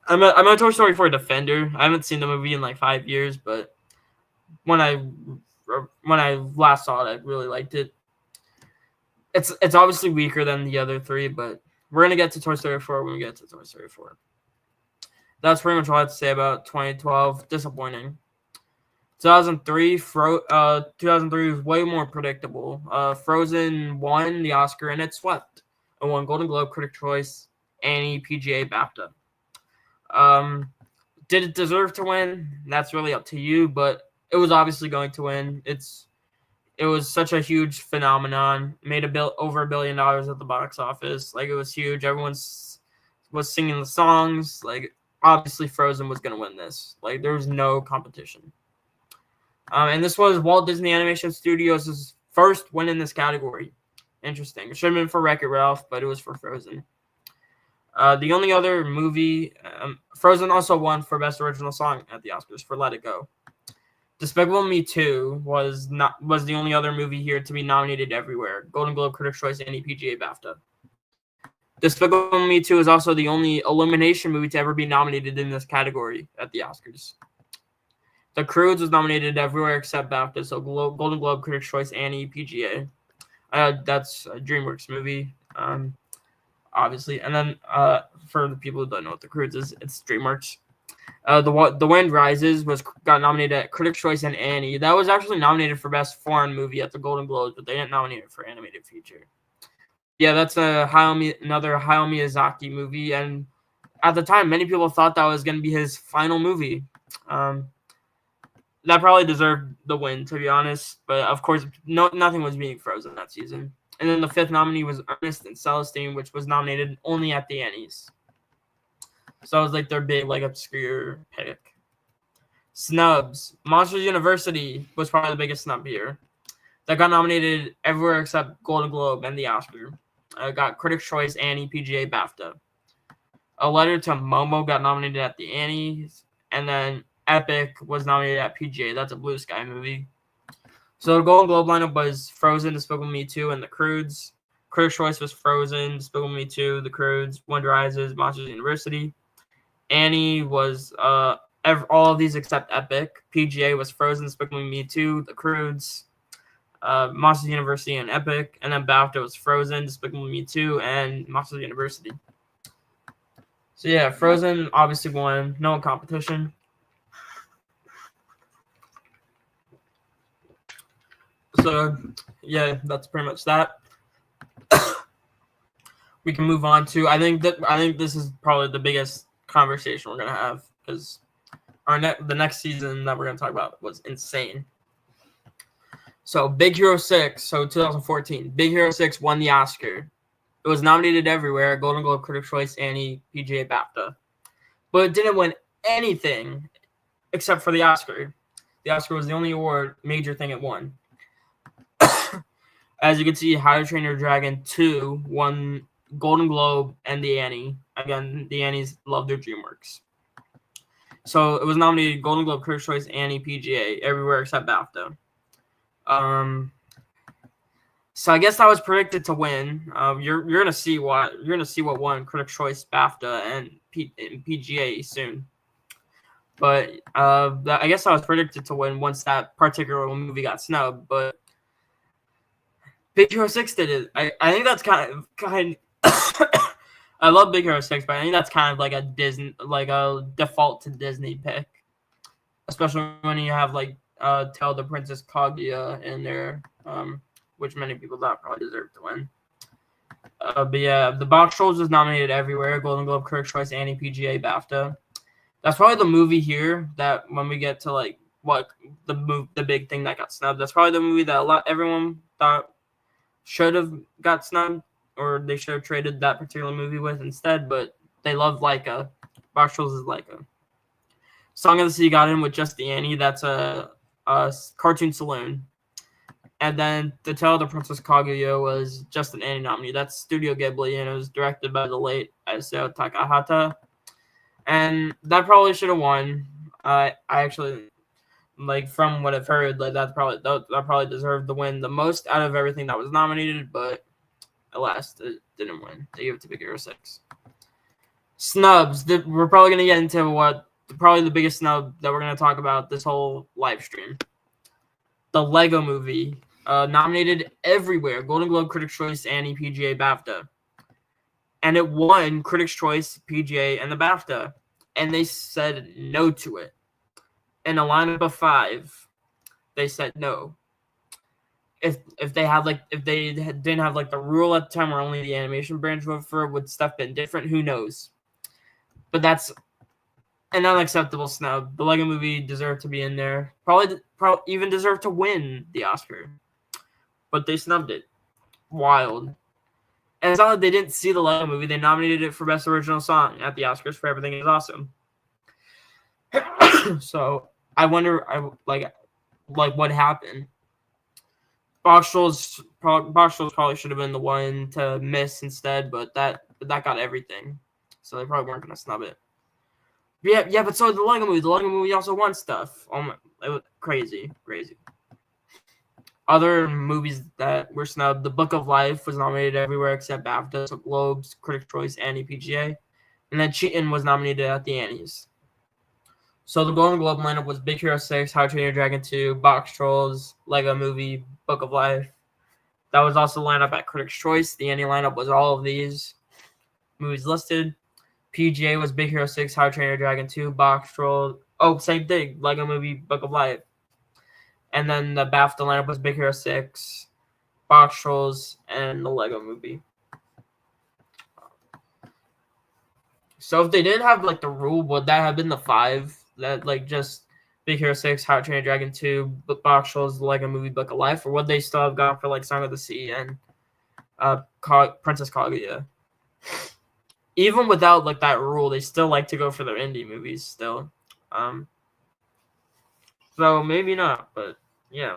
I'm a Toy Story 4 defender. I haven't seen the movie in 5 years, but when I last saw it, I really liked it. It's obviously weaker than the other 3, but we're gonna get to Toy Story 4 when we get to Toy Story 4. That's pretty much all I have to say about 2012. Disappointing. 2003 was way more predictable. Frozen won the Oscar and it swept. It won Golden Globe, Critics' Choice, Annie, PGA, BAFTA. Did it deserve to win? That's really up to you, but it was obviously going to win. It was such a huge phenomenon. Made over $1 billion at the box office. It was huge. Everyone was singing the songs. Obviously Frozen was going to win this. There was no competition. And this was Walt Disney Animation Studios' first win in this category. Interesting. It should have been for Wreck-It Ralph, but it was for Frozen. The only other movie, Frozen also won for Best Original Song at the Oscars for Let It Go. Despicable Me 2 was the only other movie here to be nominated everywhere. Golden Globe, Critics' Choice, Annie, PGA, BAFTA. Despicable Me 2 is also the only Illumination movie to ever be nominated in this category at the Oscars. The Croods was nominated everywhere except BAFTA, so Golden Globe, Critics' Choice, Annie, PGA. That's a DreamWorks movie, obviously. And then for the people who don't know what The Croods is, it's DreamWorks. The Wind Rises got nominated at Critics' Choice and Annie. That was actually nominated for Best Foreign Movie at the Golden Globes, but they didn't nominate it for Animated Feature. Yeah, that's another Hayao Miyazaki movie, and at the time, many people thought that was going to be his final movie. That probably deserved the win, to be honest. But of course, nothing was being frozen that season. And then the fifth nominee was Ernest and Celestine, which was nominated only at the Annies. So it was like their big, like, obscure pick. Snubs. Monsters University was probably the biggest snub here. That got nominated everywhere except Golden Globe and the Oscar. Got Critics' Choice, Annie, PGA, BAFTA. A Letter to Momo got nominated at the Annies. And then Epic was nominated at PGA. That's a Blue Sky movie. So the Golden Globe lineup was Frozen, Despicable Me 2, and The Croods. Critics' Choice was Frozen, Despicable Me 2, The Croods, Wind Rises, Monsters University. Annie was all of these except Epic. PGA was Frozen, Despicable Me 2, The Croods, Monsters University, and Epic. And then BAFTA was Frozen, Despicable Me 2, and Monsters University. So yeah, Frozen obviously won. No competition. So yeah, that's pretty much that. We can move on to I think this is probably the biggest conversation we're gonna have, because the next season that we're gonna talk about was insane. So Big Hero 6, so 2014, Big Hero 6 won the Oscar. It was nominated everywhere: Golden Globe, Critics' Choice, Annie, PGA, BAFTA, but it didn't win anything except for the Oscar. The Oscar was the only major thing it won. As you can see, How to Train Your Dragon 2 won Golden Globe and the Annie. Again, the Annies love their DreamWorks. So it was nominated Golden Globe, Critics' Choice, Annie, PGA, everywhere except BAFTA. So I guess that was predicted to win. You're gonna see what won Critics' Choice, BAFTA, and PGA soon. But I guess I was predicted to win once that particular movie got snubbed. But Big Hero 6 did it. I think that's kind of I love Big Hero 6, but I think that's kind of like a default to Disney pick, especially when you have like Tale of the Princess Kaguya in there, which many people thought probably deserved to win. But yeah, The Box Trolls was nominated everywhere: Golden Globe, Critics' Choice, Annie, PGA, BAFTA. That's probably the movie here that when we get to like what the big thing that got snubbed, that's probably the movie that everyone thought should have got snubbed, or they should have traded that particular movie with instead, but they love Laika. Box Trolls is Laika. Song of the Sea got in with Just the Annie. That's a Cartoon Saloon. And then The Tale of the Princess Kaguya was just an Annie nominee. That's Studio Ghibli, and it was directed by the late Isao Takahata. And that probably should have won. I actually, like, from what I've heard, like that probably deserved the win the most out of everything that was nominated, but alas, it didn't win. They gave it to Big Hero 6. Snubs. We're probably going to get into probably the biggest snub that we're going to talk about this whole live stream. The Lego Movie. Nominated everywhere: Golden Globe, Critics' Choice, Annie, PGA, BAFTA. And it won Critics' Choice, PGA, and the BAFTA. And they said no to it. In a lineup of 5, they said no. If they didn't have like the rule at the time where only the animation branch voted for it, would stuff been different? Who knows? But that's an unacceptable snub. The Lego Movie deserved to be in there. Probably even deserved to win the Oscar. But they snubbed it. Wild. And it's not like they didn't see the Lego Movie. They nominated it for Best Original Song at the Oscars for Everything Is Awesome. So I wonder, what happened. Box Trolls probably should have been the one to miss instead, but that got everything. So they probably weren't going to snub it. Yeah, but so the Lego Movie. The Lego Movie also won stuff. Oh my, it was crazy. Other movies that were snubbed: The Book of Life was nominated everywhere except BAFTA, so Globes, Critics' Choice, Annie, PGA. And then Cheatin' was nominated at the Annies. So the Golden Globe lineup was Big Hero 6, How to Train Your Dragon 2, Box Trolls, Lego Movie, Book of Life. That was also the lineup at Critics' Choice. The Annie lineup was all of these movies listed. PGA was Big Hero 6, How to Train Your Dragon 2, Box Trolls. Oh, same thing, Lego Movie, Book of Life. And then the BAFTA lineup was Big Hero 6, Box Trolls, and the Lego Movie. So if they didn't have like the rule, would that have been the 5 that like just Big Hero 6, How to Train Your Dragon 2, Box Trolls, Lego Movie, Book of Life, or would they still have gone for like Song of the Sea and Princess Kaguya? Even without like that rule, they still like to go for their indie movies still. So maybe not, but yeah.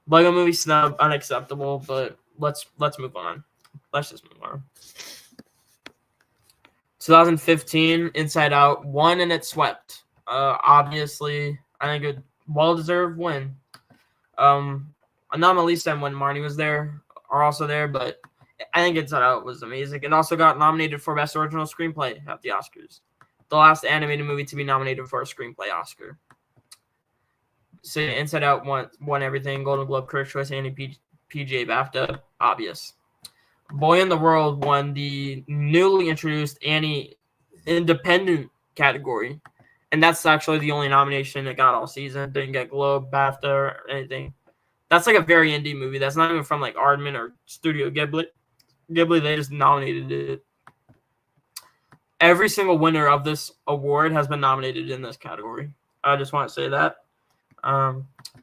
Lego Movie snub, unacceptable, but let's move on. Let's just move on. 2015, Inside Out won and it swept. Obviously, I think a well-deserved win. Annalise and when Marnie was there are also there, but I think Inside Out was amazing. It also got nominated for Best Original Screenplay at the Oscars. The last animated movie to be nominated for a screenplay Oscar. So Inside Out won everything: Golden Globe, Critics' Choice, Annie, PGA, BAFTA. Obvious. Boy in the World won the newly introduced Annie Independent category, and that's actually the only nomination it got all season. Didn't get Globe, BAFTA, or anything. That's like a very indie movie. That's not even from like Aardman or Studio Ghibli. They just nominated it. Every single winner of this award has been nominated in this category. I just want to say that.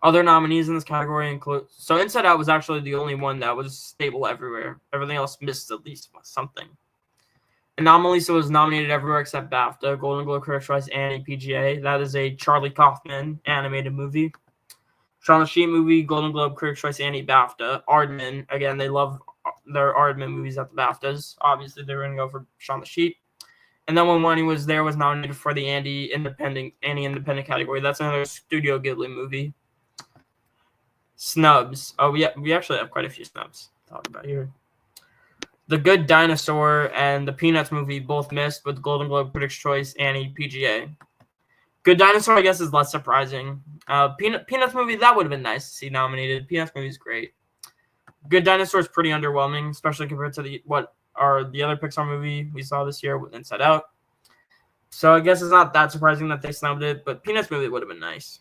Other nominees in this category include... So Inside Out was actually the only one that was stable everywhere. Everything else missed at least something. Anomalisa was nominated everywhere except BAFTA, Golden Globe, Critics' Choice, Annie, PGA. That is a Charlie Kaufman animated movie. Shaun the Sheep movie, Golden Globe, Critics' Choice, Annie, BAFTA. Aardman, again, they love their Aardman movies at the BAFTAs. Obviously, they're going to go for Shaun the Sheep. And then when Marnie was there, was nominated for the Annie Independent category. That's another Studio Ghibli movie. Snubs. Oh, we actually have quite a few snubs to talk about here. The Good Dinosaur and the Peanuts movie both missed with Golden Globe, Critics' Choice, Annie, PGA. Good Dinosaur, I guess, is less surprising. Peanuts movie, that would have been nice to see nominated. Peanuts movie is great. Good Dinosaur is pretty underwhelming, especially compared to the other Pixar movie we saw this year with Inside Out. So I guess it's not that surprising that they snubbed it, but Peanuts movie would have been nice.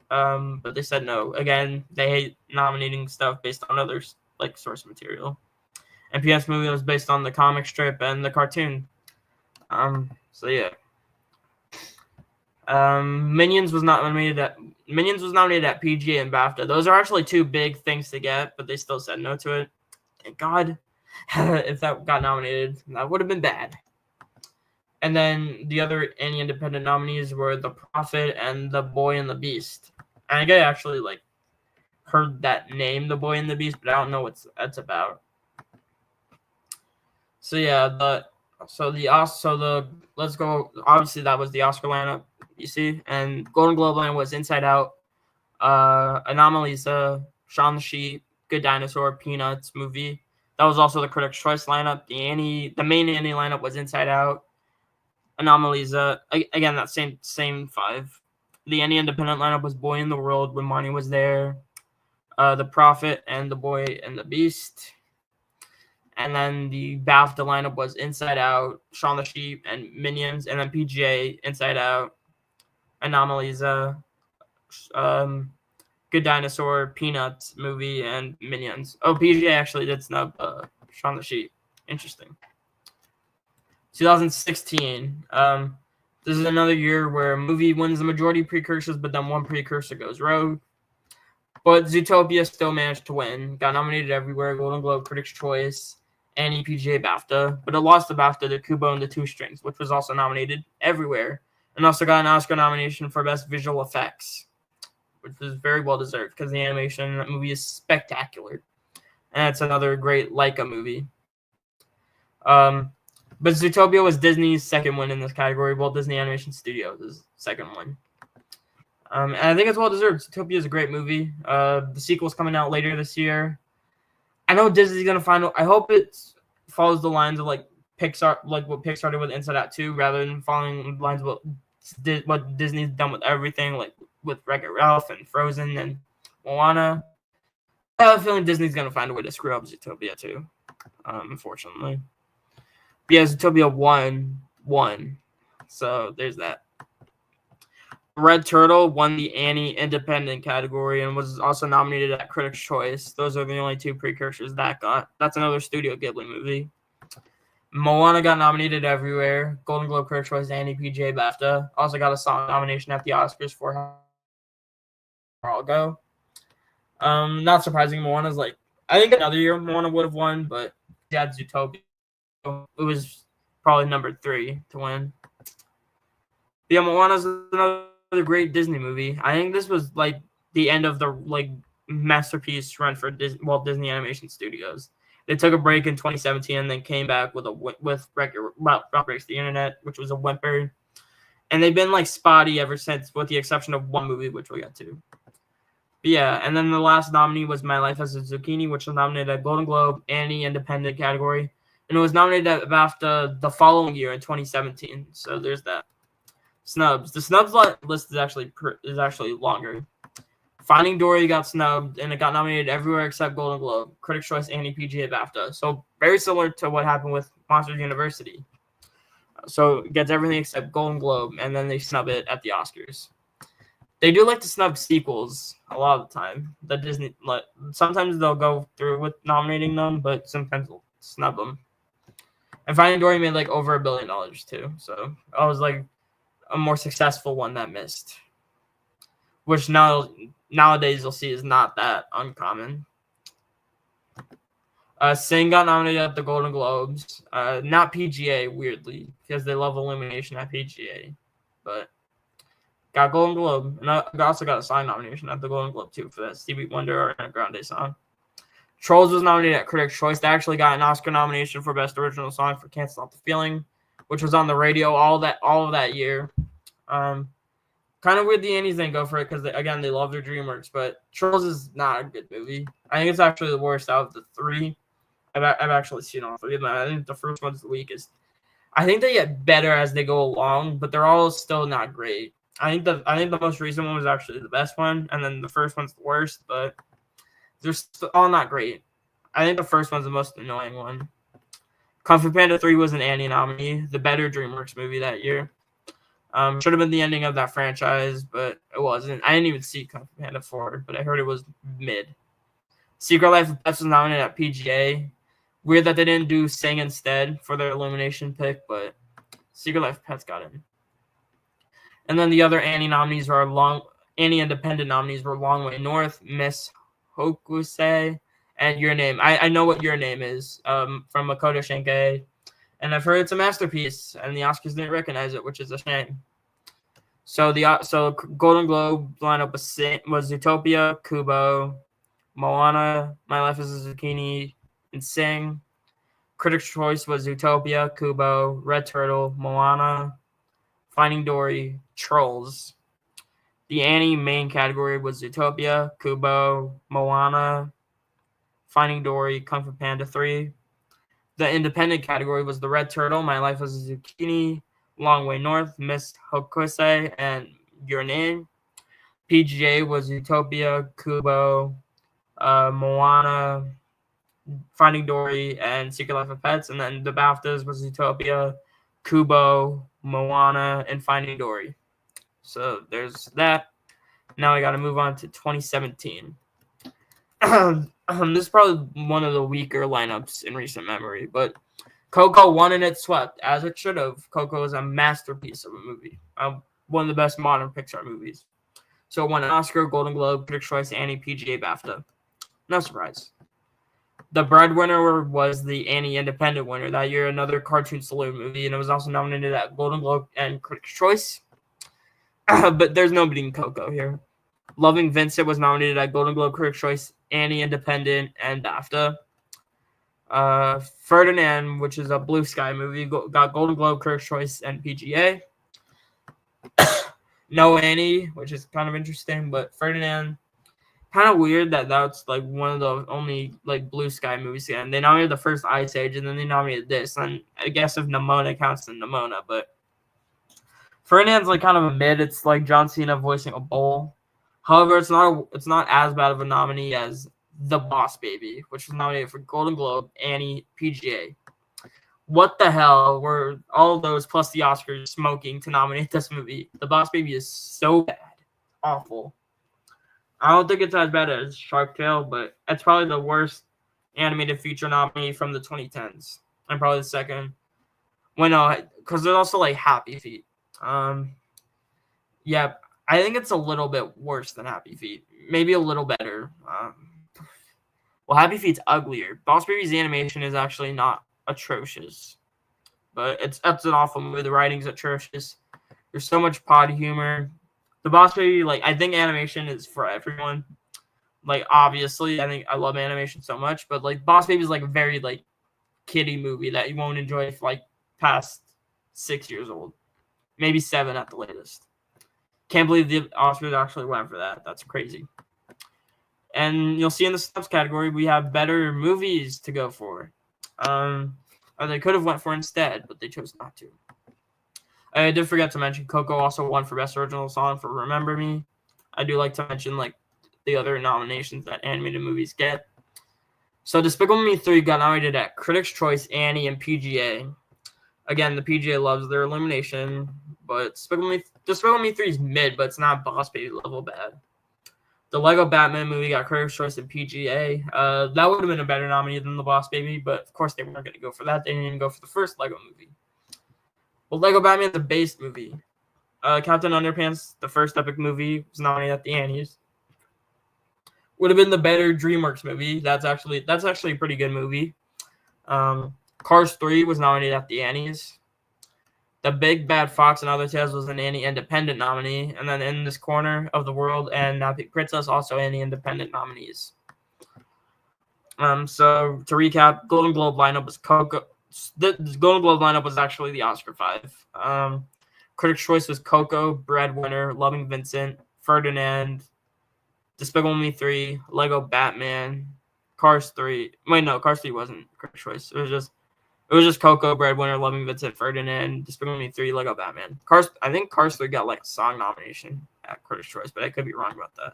But they said no. Again, they hate nominating stuff based on other like source material. And Peanuts movie was based on the comic strip and the cartoon. So yeah. Minions was nominated at PGA and BAFTA. Those are actually two big things to get, but they still said no to it. Thank God. If that got nominated, that would have been bad. And then the other Annie Independent nominees were The Prophet and The Boy and the Beast. And I think I actually like heard that name, The Boy and the Beast, but I don't know what that's about. So yeah, let's go. Obviously, that was the Oscar lineup, you see, and Golden Globe lineup was Inside Out, Anomalisa, Shaun the Sheep, Good Dinosaur, Peanuts movie. That was also the Critics' Choice lineup. The main Annie lineup was Inside Out, Anomalisa. Again, that same 5. The Annie Independent lineup was Boy in the World when Marnie was there, The Prophet and The Boy and the Beast. And then the BAFTA lineup was Inside Out, Shaun the Sheep, and Minions. And then PGA, Inside Out, Anomalisa, Good Dinosaur, Peanuts movie, and Minions. Oh, PGA actually did snub Shaun the Sheep. Interesting. 2016. This is another year where a movie wins the majority precursors, but then one precursor goes rogue. But Zootopia still managed to win. Got nominated everywhere: Golden Globe, Critics' Choice, Annie, PGA, BAFTA. But it lost the BAFTA to Kubo and the Two Strings, which was also nominated everywhere. And also got an Oscar nomination for Best Visual Effects, which was very well deserved because the animation in that movie is spectacular. And it's another great Leica movie. But Zootopia was Disney's second win in this category. Walt Disney Animation Studios' second one. And I think it's well deserved. Zootopia is a great movie. The sequel's coming out later this year. I know Disney's gonna find. I hope it follows the lines of like Pixar, like what Pixar did with Inside Out 2, rather than following the lines of what Disney's done with everything, like with Wreck-It Ralph and Frozen and Moana. I have a feeling Disney's gonna find a way to screw up Zootopia too. Unfortunately, but yeah, Zootopia won. So there's that. Red Turtle won the Annie Independent category and was also nominated at Critics' Choice. Those are the only two precursors that got. That's another Studio Ghibli movie. Moana got nominated everywhere. Golden Globe, Critics' Choice, Annie, PGA, BAFTA. Also got a song nomination at the Oscars for I'll Go. Not surprising. Moana's like, I think another year Moana would have won, but yeah, Zootopia. It was probably number 3 to win. Yeah, Moana's another great Disney movie. I think this was like the end of the like masterpiece run for Walt Disney Animation Studios. They took a break in 2017 and then came back with Rock Breaks the Internet, which was a whimper. And they've been like spotty ever since, with the exception of one movie, which we'll get to. But yeah, and then the last nominee was My Life as a Zucchini, which was nominated at Golden Globe, Annie Independent category, and it was nominated at BAFTA the following year in 2017. So there's that. Snubs. The snubs list is actually longer. Finding Dory got snubbed, and it got nominated everywhere except Golden Globe, Critics' Choice, Annie, PGA, BAFTA. So very similar to what happened with Monsters University. So it gets everything except Golden Globe, and then they snub it at the Oscars. They do like to snub sequels a lot of the time. The Disney, sometimes they'll go through with nominating them, but sometimes they'll snub them. And Finding Dory made like over $1 billion too. So I was like a more successful one that missed, which nowadays you'll see is not that uncommon. Sing got nominated at the Golden Globes, not PGA, weirdly, because they love Illumination at PGA, but got Golden Globe, and I also got a song nomination at the Golden Globe too for that Stevie Wonder Ariana Grande song. Trolls was nominated at Critics' Choice. They actually got an Oscar nomination for Best Original Song for "Can't Stop the Feeling," which was on the radio all of that year. Kind of weird the Annies didn't go for it because, again, they love their DreamWorks, but Trolls is not a good movie. I think it's actually the worst out of the 3. I've actually seen all 3 of them. I think the first one's the weakest. I think they get better as they go along, but they're all still not great. I think the most recent one was actually the best one, and then the first one's the worst, but they're all not great. I think the first one's the most annoying one. Kung Fu Panda 3 was an Annie nominee, the better DreamWorks movie that year. Should have been the ending of that franchise, but it wasn't. I didn't even see Kung Fu Panda 4, but I heard it was mid. Secret Life of Pets was nominated at PGA. Weird that they didn't do Sing instead for their Illumination pick, but Secret Life of Pets got in. And then the other Annie nominees were Annie Independent nominees were Long Way North, Miss Hokusei, and Your Name. I know what Your Name is from Makoto Shinkai, and I've heard it's a masterpiece, and the Oscars didn't recognize it, which is a shame. So Golden Globe lineup was Zootopia, Kubo, Moana, My Life as a Zucchini, and Sing. Critics' Choice was Zootopia, Kubo, Red Turtle, Moana, Finding Dory, Trolls. The Annie main category was Zootopia, Kubo, Moana, Finding Dory, Kung Fu Panda 3. The independent category was the Red Turtle, My Life as a Zucchini, Long Way North, Miss Hokusei, and Your Name. PGA was Zootopia, Kubo, Moana, Finding Dory, and Secret Life of Pets. And then the BAFTAs was Zootopia, Kubo, Moana, and Finding Dory. So there's that. Now I got to move on to 2017. This is probably one of the weaker lineups in recent memory, but Coco won and it swept, as it should have. Coco is a masterpiece of a movie. One of the best modern Pixar movies. So it won an Oscar, Golden Globe, Critics' Choice, Annie, PGA, BAFTA. No surprise. The Breadwinner was the Annie Independent winner that year, another cartoon saloon movie, and it was also nominated at Golden Globe and Critics' Choice. But there's no beating Coco here. Loving Vincent was nominated at Golden Globe, Critics' Choice, Annie Independent, and BAFTA. Ferdinand, which is a Blue Sky movie, got Golden Globe, Critics' Choice, and PGA. No Annie, which is kind of interesting, but Ferdinand, kind of weird that that's like one of the only like Blue Sky movies. And they nominated the first Ice Age, and then they nominated this. And I guess if Nimona counts, then Nimona, but Ferdinand's like kind of a mid. It's like John Cena voicing a bull. However, it's not as bad of a nominee as The Boss Baby, which was nominated for Golden Globe, Annie, PGA. What the hell were all of those plus the Oscars smoking to nominate this movie? The Boss Baby is so bad. Awful. I don't think it's as bad as Shark Tale, but it's probably the worst animated feature nominee from the 2010s. And probably the second. Well, no, because there's also like Happy Feet. Yeah, I think it's a little bit worse than Happy Feet. Maybe a little better. Well, Happy Feet's uglier. Boss Baby's animation is actually not atrocious, but it's an awful movie. The writing's atrocious. There's so much potty humor. The Boss Baby, like, I think animation is for everyone. Like, obviously, I think I love animation so much, but like Boss Baby is like a very like kiddie movie that you won't enjoy for like past 6 years old, maybe 7 at the latest. Can't believe the Oscars actually went for that. That's crazy. And you'll see in the subs category we have better movies to go for. Or they could have went for instead, but they chose not to. I did forget to mention Coco also won for Best Original Song for Remember Me. I do like to mention like the other nominations that animated movies get. So Despicable Me 3 got nominated at Critics' Choice, Annie, and PGA. Again, the PGA loves their illumination, but Despicable Me 3 is mid, but it's not Boss Baby level bad. The Lego Batman movie got Critics' Choice and PGA. That would have been a better nominee than The Boss Baby, but of course they weren't going to go for that. They didn't even go for the first Lego movie. Well, Lego Batman, the base movie. Captain Underpants, the first epic movie, was nominated at the Annies. Would have been the better DreamWorks movie. That's actually a pretty good movie. Cars 3 was nominated at the Annies. The Big Bad Fox and Other Tales was an Annie Independent nominee. And then In This Corner of the World and Nappy Princess, also Annie Independent nominees. So to recap, Golden Globe lineup was Coco. The Golden Globe lineup was actually the Oscar 5. Critics' Choice was Coco, Breadwinner, Loving Vincent, Ferdinand, Despicable Me 3, Lego Batman, Cars 3. Wait, no, Cars 3 wasn't Critics' Choice. It was just Coco, Breadwinner, Loving Vincent, Ferdinand, Despicable Me 3, Lego Batman. I think Cars 3 got like a song nomination at Critics' Choice, but I could be wrong about that.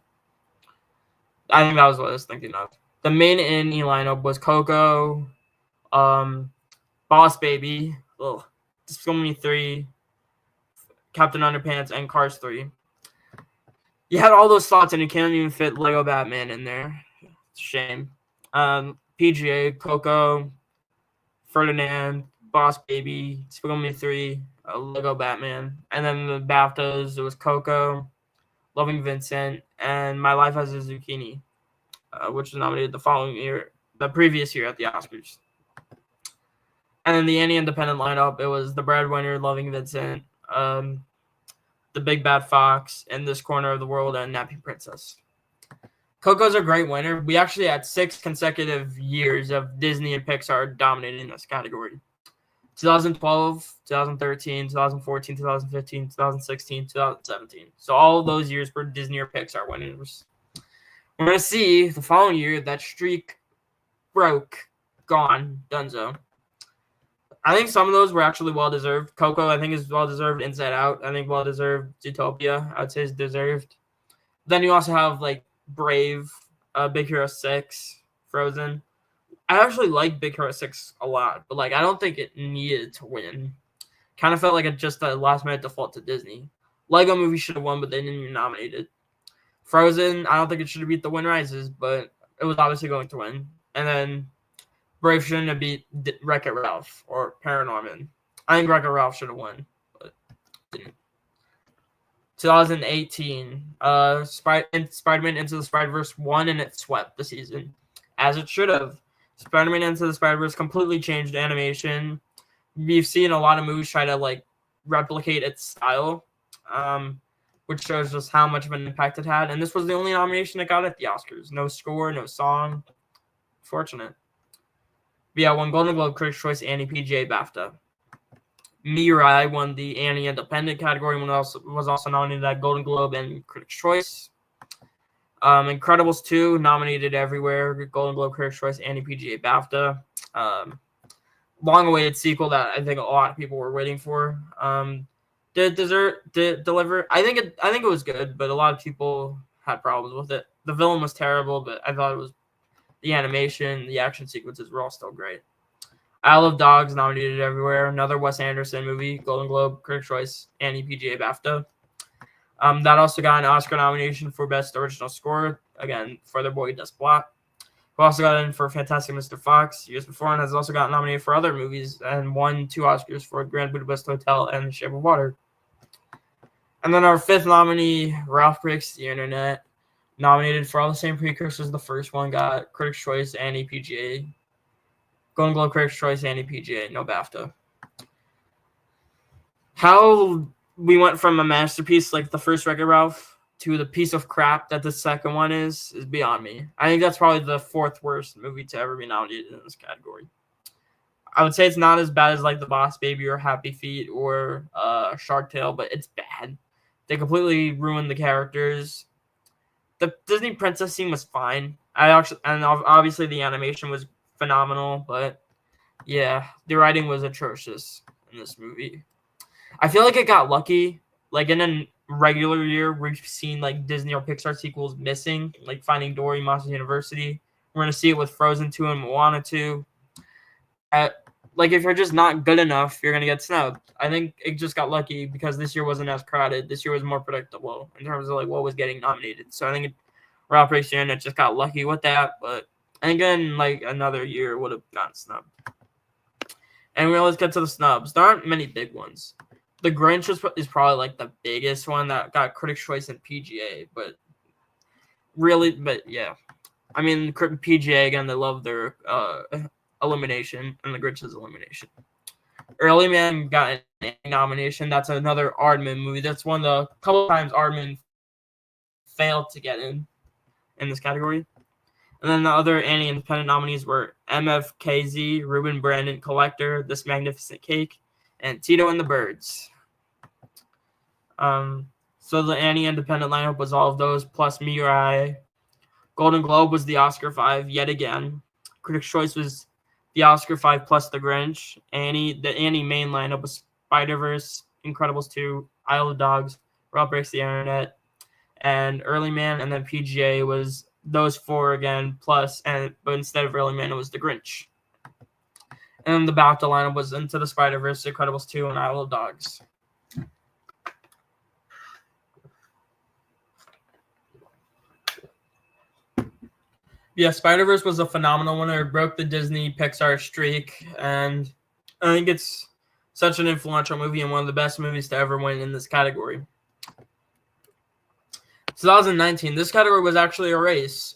I think that was what I was thinking of. The main Annie lineup was Coco, Boss Baby, Despicable Me 3, Captain Underpants, and Cars 3. You had all those slots, and you can't even fit Lego Batman in there. It's a shame. PGA, Coco, Ferdinand, Boss Baby, Despicable Me 3, Lego Batman. And then the BAFTAs, it was Coco, Loving Vincent, and My Life as a Zucchini, which was nominated the previous year at the Oscars. And then the Annie Independent lineup, it was The Breadwinner, Loving Vincent, The Big Bad Fox, In This Corner of the World, and Nappy Princess. Coco's a great winner. We actually had 6 consecutive years of Disney and Pixar dominating this category. 2012, 2013, 2014, 2015, 2016, 2017. So all of those years were Disney or Pixar winners. We're going to see the following year that streak broke, gone, donezo. I think some of those were actually well-deserved. Coco, I think, is well-deserved. Inside Out, I think, well-deserved. Zootopia, I would say, is deserved. Then you also have, like, Brave, Big Hero 6, Frozen. I actually like Big Hero 6 a lot, but, like, I don't think it needed to win. Kind of felt like it just a last-minute default to Disney. Lego Movie should have won, but they didn't even nominate it. Frozen, I don't think it should have beat The Wind Rises, but it was obviously going to win. And then Brave shouldn't have beat Wreck-It Ralph or Paranorman. I think Wreck-It Ralph should have won, but didn't. 2018, Spider-Man Into the Spider-Verse won, and it swept the season, as it should have. Spider-Man Into the Spider-Verse completely changed animation. We've seen a lot of movies try to, like, replicate its style, which shows just how much of an impact it had. And this was the only nomination it got at the Oscars. No score, no song. Fortunate. But yeah, won Golden Globe, Critics' Choice, Annie, PGA, BAFTA. Me or I won the Annie Independent category and was also nominated at Golden Globe and Critics' Choice. Incredibles 2 nominated everywhere: Golden Globe, Critics' Choice, Annie, PGA, BAFTA. Long-awaited sequel that I think a lot of people were waiting for. Did deliver? I think it was good, but a lot of people had problems with it. The villain was terrible, but I thought it was the animation, the action sequences were all still great. Isle of Dogs nominated everywhere. Another Wes Anderson movie, Golden Globe, Critics' Choice, Annie, PGA, BAFTA. That also got an Oscar nomination for Best Original Score, again, for their boy Des Blatt, who also got in for Fantastic Mr. Fox years before and has also gotten nominated for other movies and won 2 Oscars for Grand Budapest Hotel and The Shape of Water. And then our 5th nominee, Ralph Breaks the Internet, nominated for all the same precursors the first one got: Critics' Choice, Annie, PGA. Golden Globe, Critics' Choice, Annie, PGA, no BAFTA. How we went from a masterpiece like the first Wreck-It Ralph to the piece of crap that the second one is beyond me. I think that's probably the 4th worst movie to ever be nominated in this category. I would say it's not as bad as like The Boss Baby or Happy Feet or Shark Tale, but it's bad. They completely ruined the characters. The Disney princess scene was fine. Obviously the animation was phenomenal, but yeah, the writing was atrocious in this movie. I feel like it got lucky. Like in a regular year, we've seen like Disney or Pixar sequels missing, like Finding Dory, Monsters University. We're gonna see it with Frozen 2 and Moana 2. Like if you're just not good enough, you're gonna get snubbed. I think it just got lucky because this year wasn't as crowded. This year was more predictable in terms of like what was getting nominated. So I think Ralph Breaks the Internet just got lucky with that. But I think in like another year would have gotten snubbed. And we always get to the snubs. There aren't many big ones. The Grinch is probably like the biggest one that got Critics' Choice and PGA, but yeah. I mean, PGA, again, they love their elimination, and the Grinch's elimination. Early Man got a nomination. That's another Aardman movie. That's one of the couple times Aardman failed to get in this category. And then the other Annie Independent nominees were MFKZ, Ruben Brandon, Collector, This Magnificent Cake, and Tito and the Birds. So the Annie Independent lineup was all of those, plus Me or I. Golden Globe was the Oscar 5 yet again. Critics' Choice was the Oscar 5 plus The Grinch. The Annie main lineup was Spider-Verse, Incredibles 2, Isle of Dogs, Ralph Breaks the Internet, and Early Man, and then PGA was those 4 again, but instead of Early Man, it was The Grinch. And the BAFTA lineup was Into the Spider-Verse, Incredibles 2, and Isle of Dogs. Yeah, Spider-Verse was a phenomenal winner. It broke the Disney Pixar streak, and I think it's such an influential movie and one of the best movies to ever win in this category. 2019, this category was actually a race.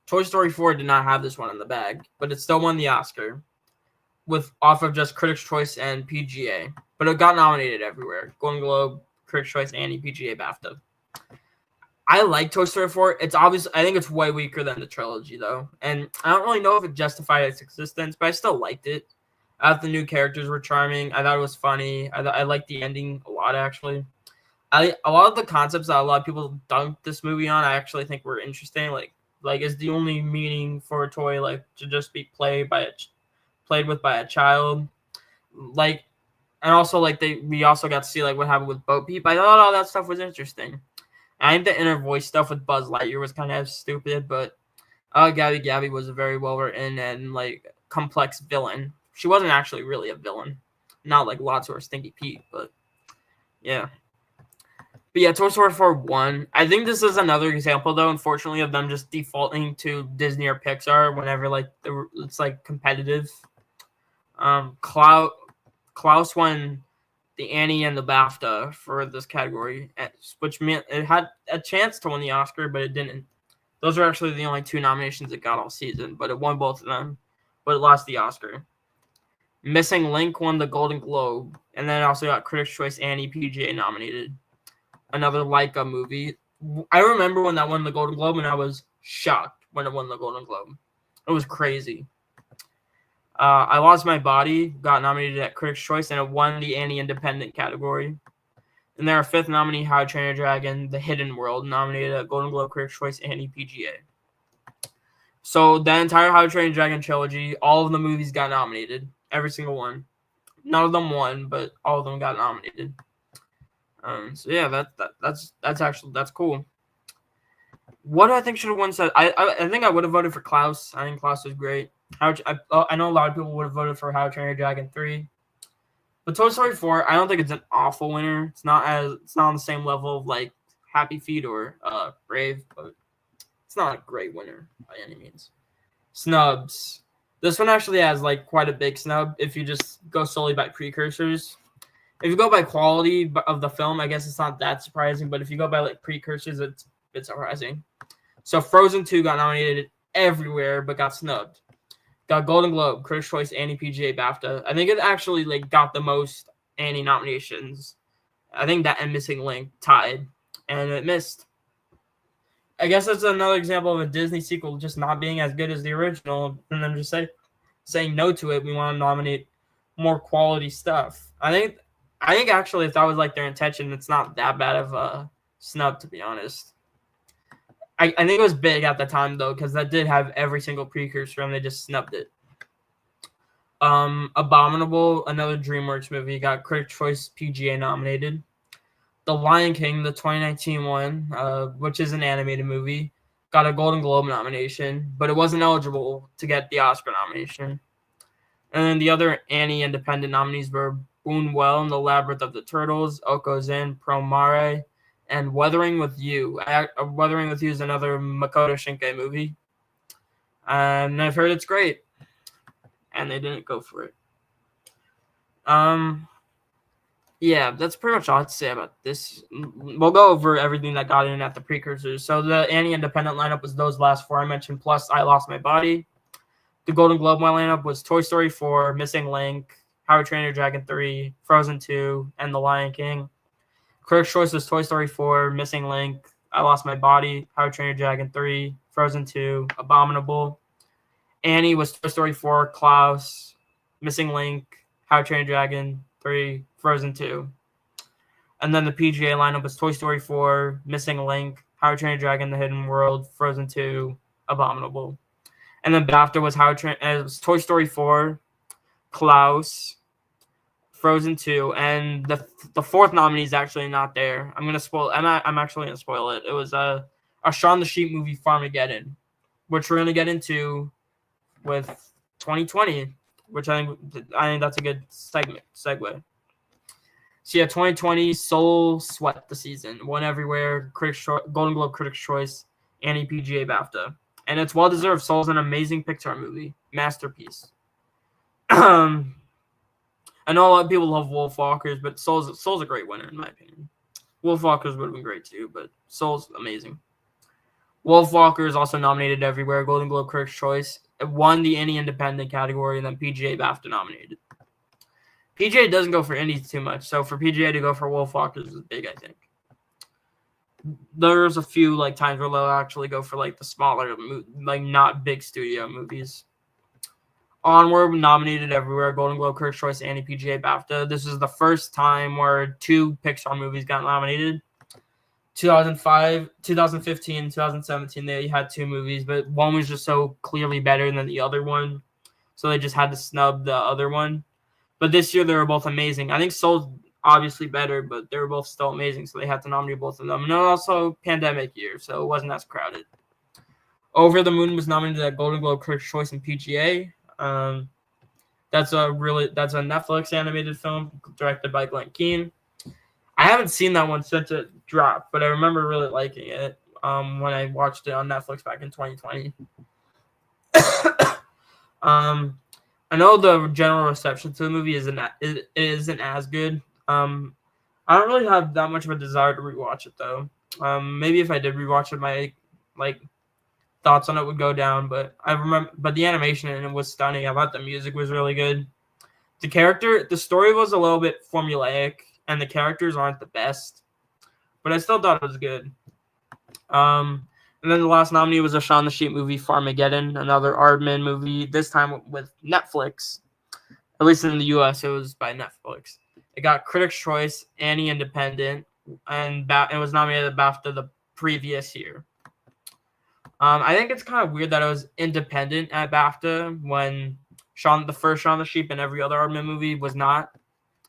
Toy Story 4 did not have this one in the bag, but it still won the Oscar off of just Critics' Choice and PGA. But it got nominated everywhere: Golden Globe, Critics' Choice, Annie, PGA, BAFTA. I like Toy Story 4. It's obvious. I think it's way weaker than the trilogy, though. And I don't really know if it justified its existence, but I still liked it. I thought the new characters were charming. I thought it was funny. I liked the ending a lot, actually. A lot of the concepts that a lot of people dunked this movie on, I actually think were interesting. Like is the only meaning for a toy like to just be played with by a child? Like, and also like we also got to see like what happened with Bo Peep. I thought all that stuff was interesting. I think the inner voice stuff with Buzz Lightyear was kind of stupid, but Gabby was a very well written and like complex villain. She wasn't actually really a villain, not like Lotso or Stinky Pete, but yeah. But yeah, Toy Story 4 won. I think this is another example, though, unfortunately, of them just defaulting to Disney or Pixar whenever like it's like competitive. Klaus won the Annie and the BAFTA for this category, which meant it had a chance to win the Oscar, but it didn't. Those are actually the only 2 nominations it got all season, but it won both of them, but it lost the Oscar. Missing Link won the Golden Globe, and then it also got Critics' Choice, Annie, PGA nominated. Another Laika movie. I remember when that won the Golden Globe, and I was shocked when it won the Golden Globe. It was crazy. I Lost My Body got nominated at Critics' Choice, and it won the Annie Independent category. And their fifth nominee, How to Train Your Dragon: The Hidden World, nominated at Golden Globe, Critics' Choice, and PGA. So the entire How to Train Your Dragon trilogy, all of the movies got nominated, every single one. None of them won, but all of them got nominated. So yeah, that's cool. What I think should have won said I think I would have voted for Klaus. I think Klaus was great. I know a lot of people would have voted for How to Train Your Dragon 3. But Toy Story 4, I don't think it's an awful winner. It's not on the same level of like Happy Feet or Brave, but it's not a great winner by any means. Snubs. This one actually has like quite a big snub if you just go solely by precursors. If you go by quality of the film, I guess it's not that surprising. But if you go by like precursors, it's a bit surprising. So Frozen 2 got nominated everywhere, but got snubbed. Got Golden Globe, Critics' Choice, Annie, PGA, BAFTA. I think it actually like got the most Annie nominations. I think that and Missing Link tied, and it missed. I guess that's another example of a Disney sequel just not being as good as the original, and then just saying no to it. We want to nominate more quality stuff. I think actually if that was like their intention, it's not that bad of a snub, to be honest. I think it was big at the time though, because that did have every single precursor and they just snubbed it. Abominable, another DreamWorks movie, got Critics' Choice PGA nominated. The Lion King, the 2019 one, which is an animated movie, got a Golden Globe nomination, but it wasn't eligible to get the Oscar nomination. And then the other Annie Independent nominees were Boonwell and the Labyrinth of the Turtles, Oko's Inn, Pro Mare, and Weathering with You. Weathering with You is another Makoto Shinkai movie. And I've heard it's great. And they didn't go for it. Yeah, that's pretty much all I have to say about this. We'll go over everything that got in at the precursors. So the Annie Independent lineup was those last four I mentioned, plus I Lost My Body. The Golden Globe lineup was Toy Story 4, Missing Link, How to Train Your Dragon 3, Frozen 2, and The Lion King. Critics' Choice was Toy Story 4, Missing Link, I Lost My Body, How to Train Your Dragon 3, Frozen 2, Abominable. Annie was Toy Story 4, Klaus, Missing Link, How to Train Your Dragon 3, Frozen 2. And then the PGA lineup was Toy Story 4, Missing Link, How to Train Your Dragon, The Hidden World, Frozen 2, Abominable. And then BAFTA was Toy Story 4, Klaus, Frozen 2, and the fourth nominee is actually not there. I'm actually gonna spoil it. It was a Shaun the Sheep movie, Farmageddon, which we're gonna get into with 2020, which I think that's a good segue. So yeah, 2020, Soul swept the season, won everywhere, Golden Globe, Critics' Choice, Annie, PGA, BAFTA, and it's well deserved. Soul's an amazing Pixar movie, masterpiece. I know a lot of people love Wolfwalkers, but Soul's a great winner in my opinion. Wolfwalkers would have been great too, but Soul's amazing. Wolfwalker is also nominated everywhere. Golden Globe, Critics' Choice. It won the Indie Independent category, and then PGA, BAFTA nominated. PGA doesn't go for indies too much, so for PGA to go for Wolfwalkers is big, I think. There's a few like times where they'll actually go for like the smaller, like not big studio movies. Onward nominated everywhere. Golden Globe, Critics' Choice, Annie, PGA, BAFTA. This is the first time where two Pixar movies got nominated. 2005, 2015, 2017, they had two movies, but one was just so clearly better than the other one, so they just had to snub the other one. But this year, they were both amazing. I think Soul's obviously better, but they were both still amazing, so they had to nominate both of them. And also pandemic year, so it wasn't as crowded. Over the Moon was nominated at Golden Globe, Critics' Choice, and PGA. That's a Netflix animated film directed by Glenn Keane. I haven't seen that one since it dropped, but I remember really liking it when I watched it on Netflix back in 2020. I know the general reception to the movie isn't as good. I don't really have that much of a desire to rewatch it though. Maybe if I did rewatch it, my thoughts on it would go down. But the animation in it was stunning. I thought the music was really good. The story was a little bit formulaic, and the characters aren't the best, but I still thought it was good. And then the last nominee was a Shaun the Sheep movie, Farmageddon, another Aardman movie, this time with Netflix. At least in the U.S., it was by Netflix. It got Critics' Choice, Annie Independent, and it was nominated at BAFTA the previous year. I think it's kind of weird that it was independent at BAFTA when the first Shaun the Sheep and every other Aardman movie was not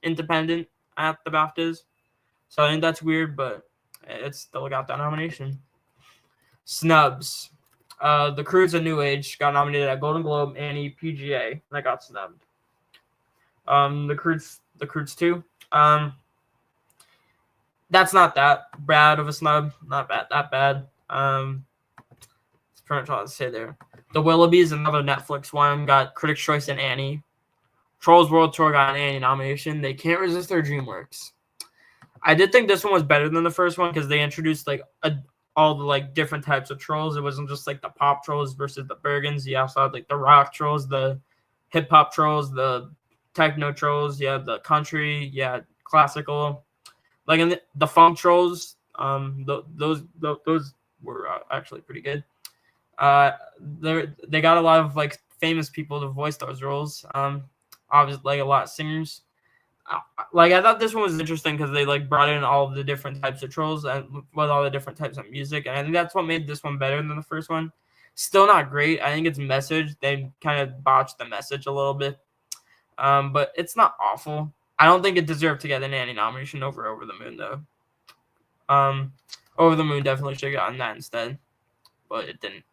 independent at the BAFTAs. So I think that's weird, but it still got that nomination. Snubs. The Croods of New Age got nominated at Golden Globe, Annie, PGA, and I got snubbed. The Croods 2. That's not that bad of a snub. Not that bad. That's pretty much all I have to say there. The Willoughbys, another Netflix one, got Critics' Choice and Annie. Trolls World Tour got an Annie nomination. They can't resist their DreamWorks. I did think this one was better than the first one because they introduced all the different types of trolls. It wasn't just the pop trolls versus the Bergens. You also had the rock trolls, the hip hop trolls, the techno trolls. You had the country. You had classical. In the funk trolls. Those were actually pretty good. They got a lot of famous people to voice those roles. Obviously, a lot of singers. I thought this one was interesting because they brought in all of the different types of trolls and with all the different types of music, and I think that's what made this one better than the first one. Still not great. I think its message, they kind of botched the message a little bit, but it's not awful. I don't think it deserved to get an Annie nomination over the Moon though. Over the Moon definitely should have gotten that instead, but it didn't.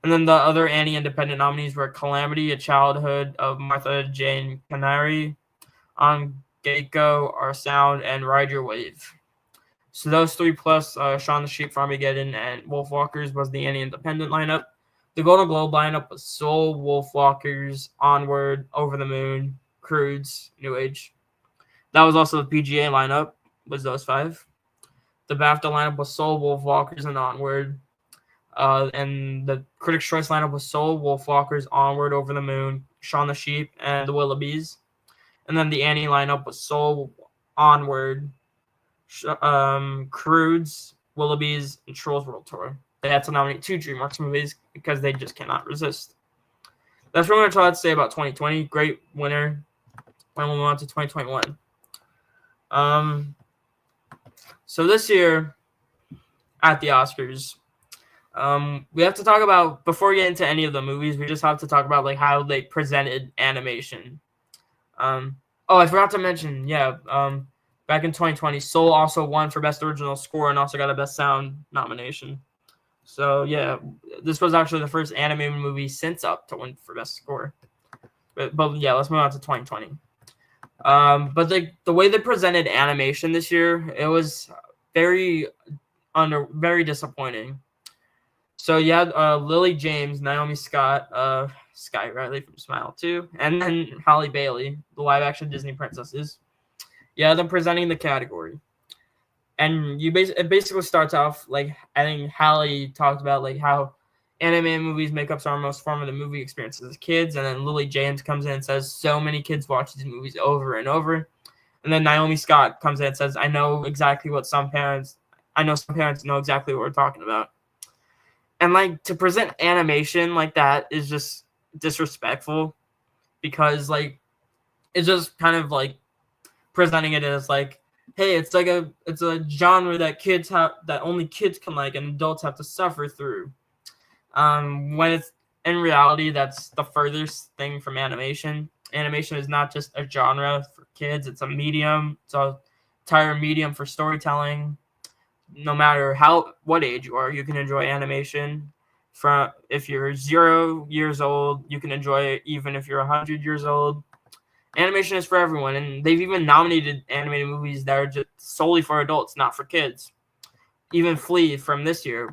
And then the other Annie independent nominees were Calamity, A Childhood of Martha Jane Canary, On Geico, Our Sound, and Ride Your Wave. So those three plus Shaun the Sheep, Farmageddon, and Wolfwalkers was the Annie independent lineup. The Golden Globe lineup was Soul, Wolfwalkers, Onward, Over the Moon, Croods, New Age. That was also the PGA lineup, was those five. The BAFTA lineup was Soul, Wolfwalkers, and Onward. And the Critics' Choice lineup was Soul, Wolfwalkers, Onward, Over the Moon, Shaun the Sheep, and the Willoughbys. And then the Annie lineup was Soul, Onward, Croods, Willoughbys, and Trolls World Tour. They had to nominate 2 DreamWorks movies because they just cannot resist. That's what I'm going to try to say about 2020. Great winner. And we'll move on to 2021. So this year at the Oscars, we have to talk about, before we get into any of the movies, we just have to talk about how they presented animation. I forgot to mention, back in 2020, Soul also won for Best Original Score and also got a Best Sound nomination. So this was actually the first animated movie since Up to win for Best Score. But let's move on to 2020. But the way they presented animation this year, it was very disappointing. So you had Lily James, Naomi Scott, Sky Riley from Smile 2, and then Halle Bailey, the live-action Disney princesses. Yeah, them presenting the category. And it basically starts off, I think Halle talked about, how animated movies make up some of our most formative movie experiences as kids, and then Lily James comes in and says, so many kids watch these movies over and over. And then Naomi Scott comes in and says, I know some parents know exactly what we're talking about. And, to present animation like that is just disrespectful because, it's just kind of, presenting it as, hey, it's a genre that only kids can like and adults have to suffer through. When it's in reality, that's the furthest thing from animation. Animation is not just a genre for kids; it's a medium. It's an entire medium for storytelling. No matter what age you are, you can enjoy animation. If you're 0 years old, you can enjoy it even if you're 100 years old. Animation is for everyone, and they've even nominated animated movies that are just solely for adults, not for kids. Even Flea from this year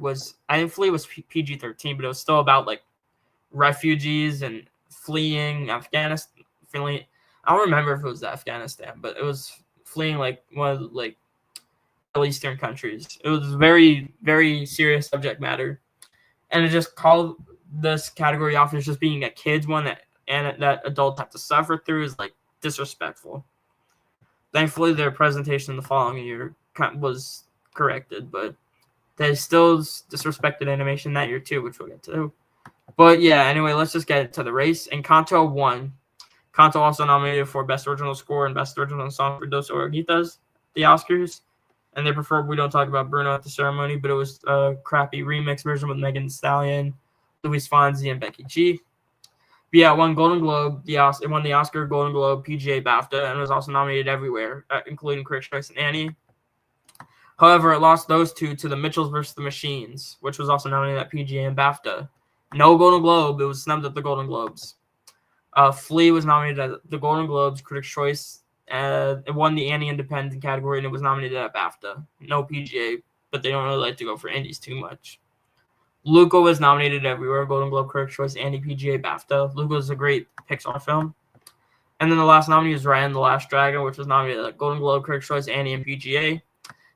I think Flea was PG-13, but it was still about refugees and fleeing Afghanistan. I don't remember if it was Afghanistan, but it was fleeing one of the Middle Eastern countries. It was very, very serious subject matter, and it just called this category off as just being a kids one that adults have to suffer through is disrespectful. Thankfully, their presentation the following year was corrected, but They still disrespected animation that year too, which we'll get to. But yeah, anyway, let's just get to the race. Encanto won. Encanto also nominated for Best Original Score and Best Original Song for Dos Oruguitas, the Oscars. And they preferred We Don't Talk About Bruno at the ceremony, but it was a crappy remix version with Megan Thee Stallion, Luis Fonsi, and Becky G. But yeah, it won Golden Globe. It won the Oscar, Golden Globe, PGA, BAFTA, and was also nominated everywhere, including Critics' Choice and Annie. However, it lost those two to The Mitchells vs. the Machines, which was also nominated at PGA and BAFTA. No Golden Globe. It was snubbed at the Golden Globes. Flea was nominated at the Golden Globes, Critics' Choice. It won the Annie Independent category, and it was nominated at BAFTA. No PGA, but they don't really like to go for indies too much. Luca was nominated everywhere, Golden Globe, Critics' Choice, Annie, PGA, BAFTA. Luca is a great Pixar film. And then the last nominee was Raya and the Last Dragon, which was nominated at Golden Globe, Critics' Choice, Annie, and PGA.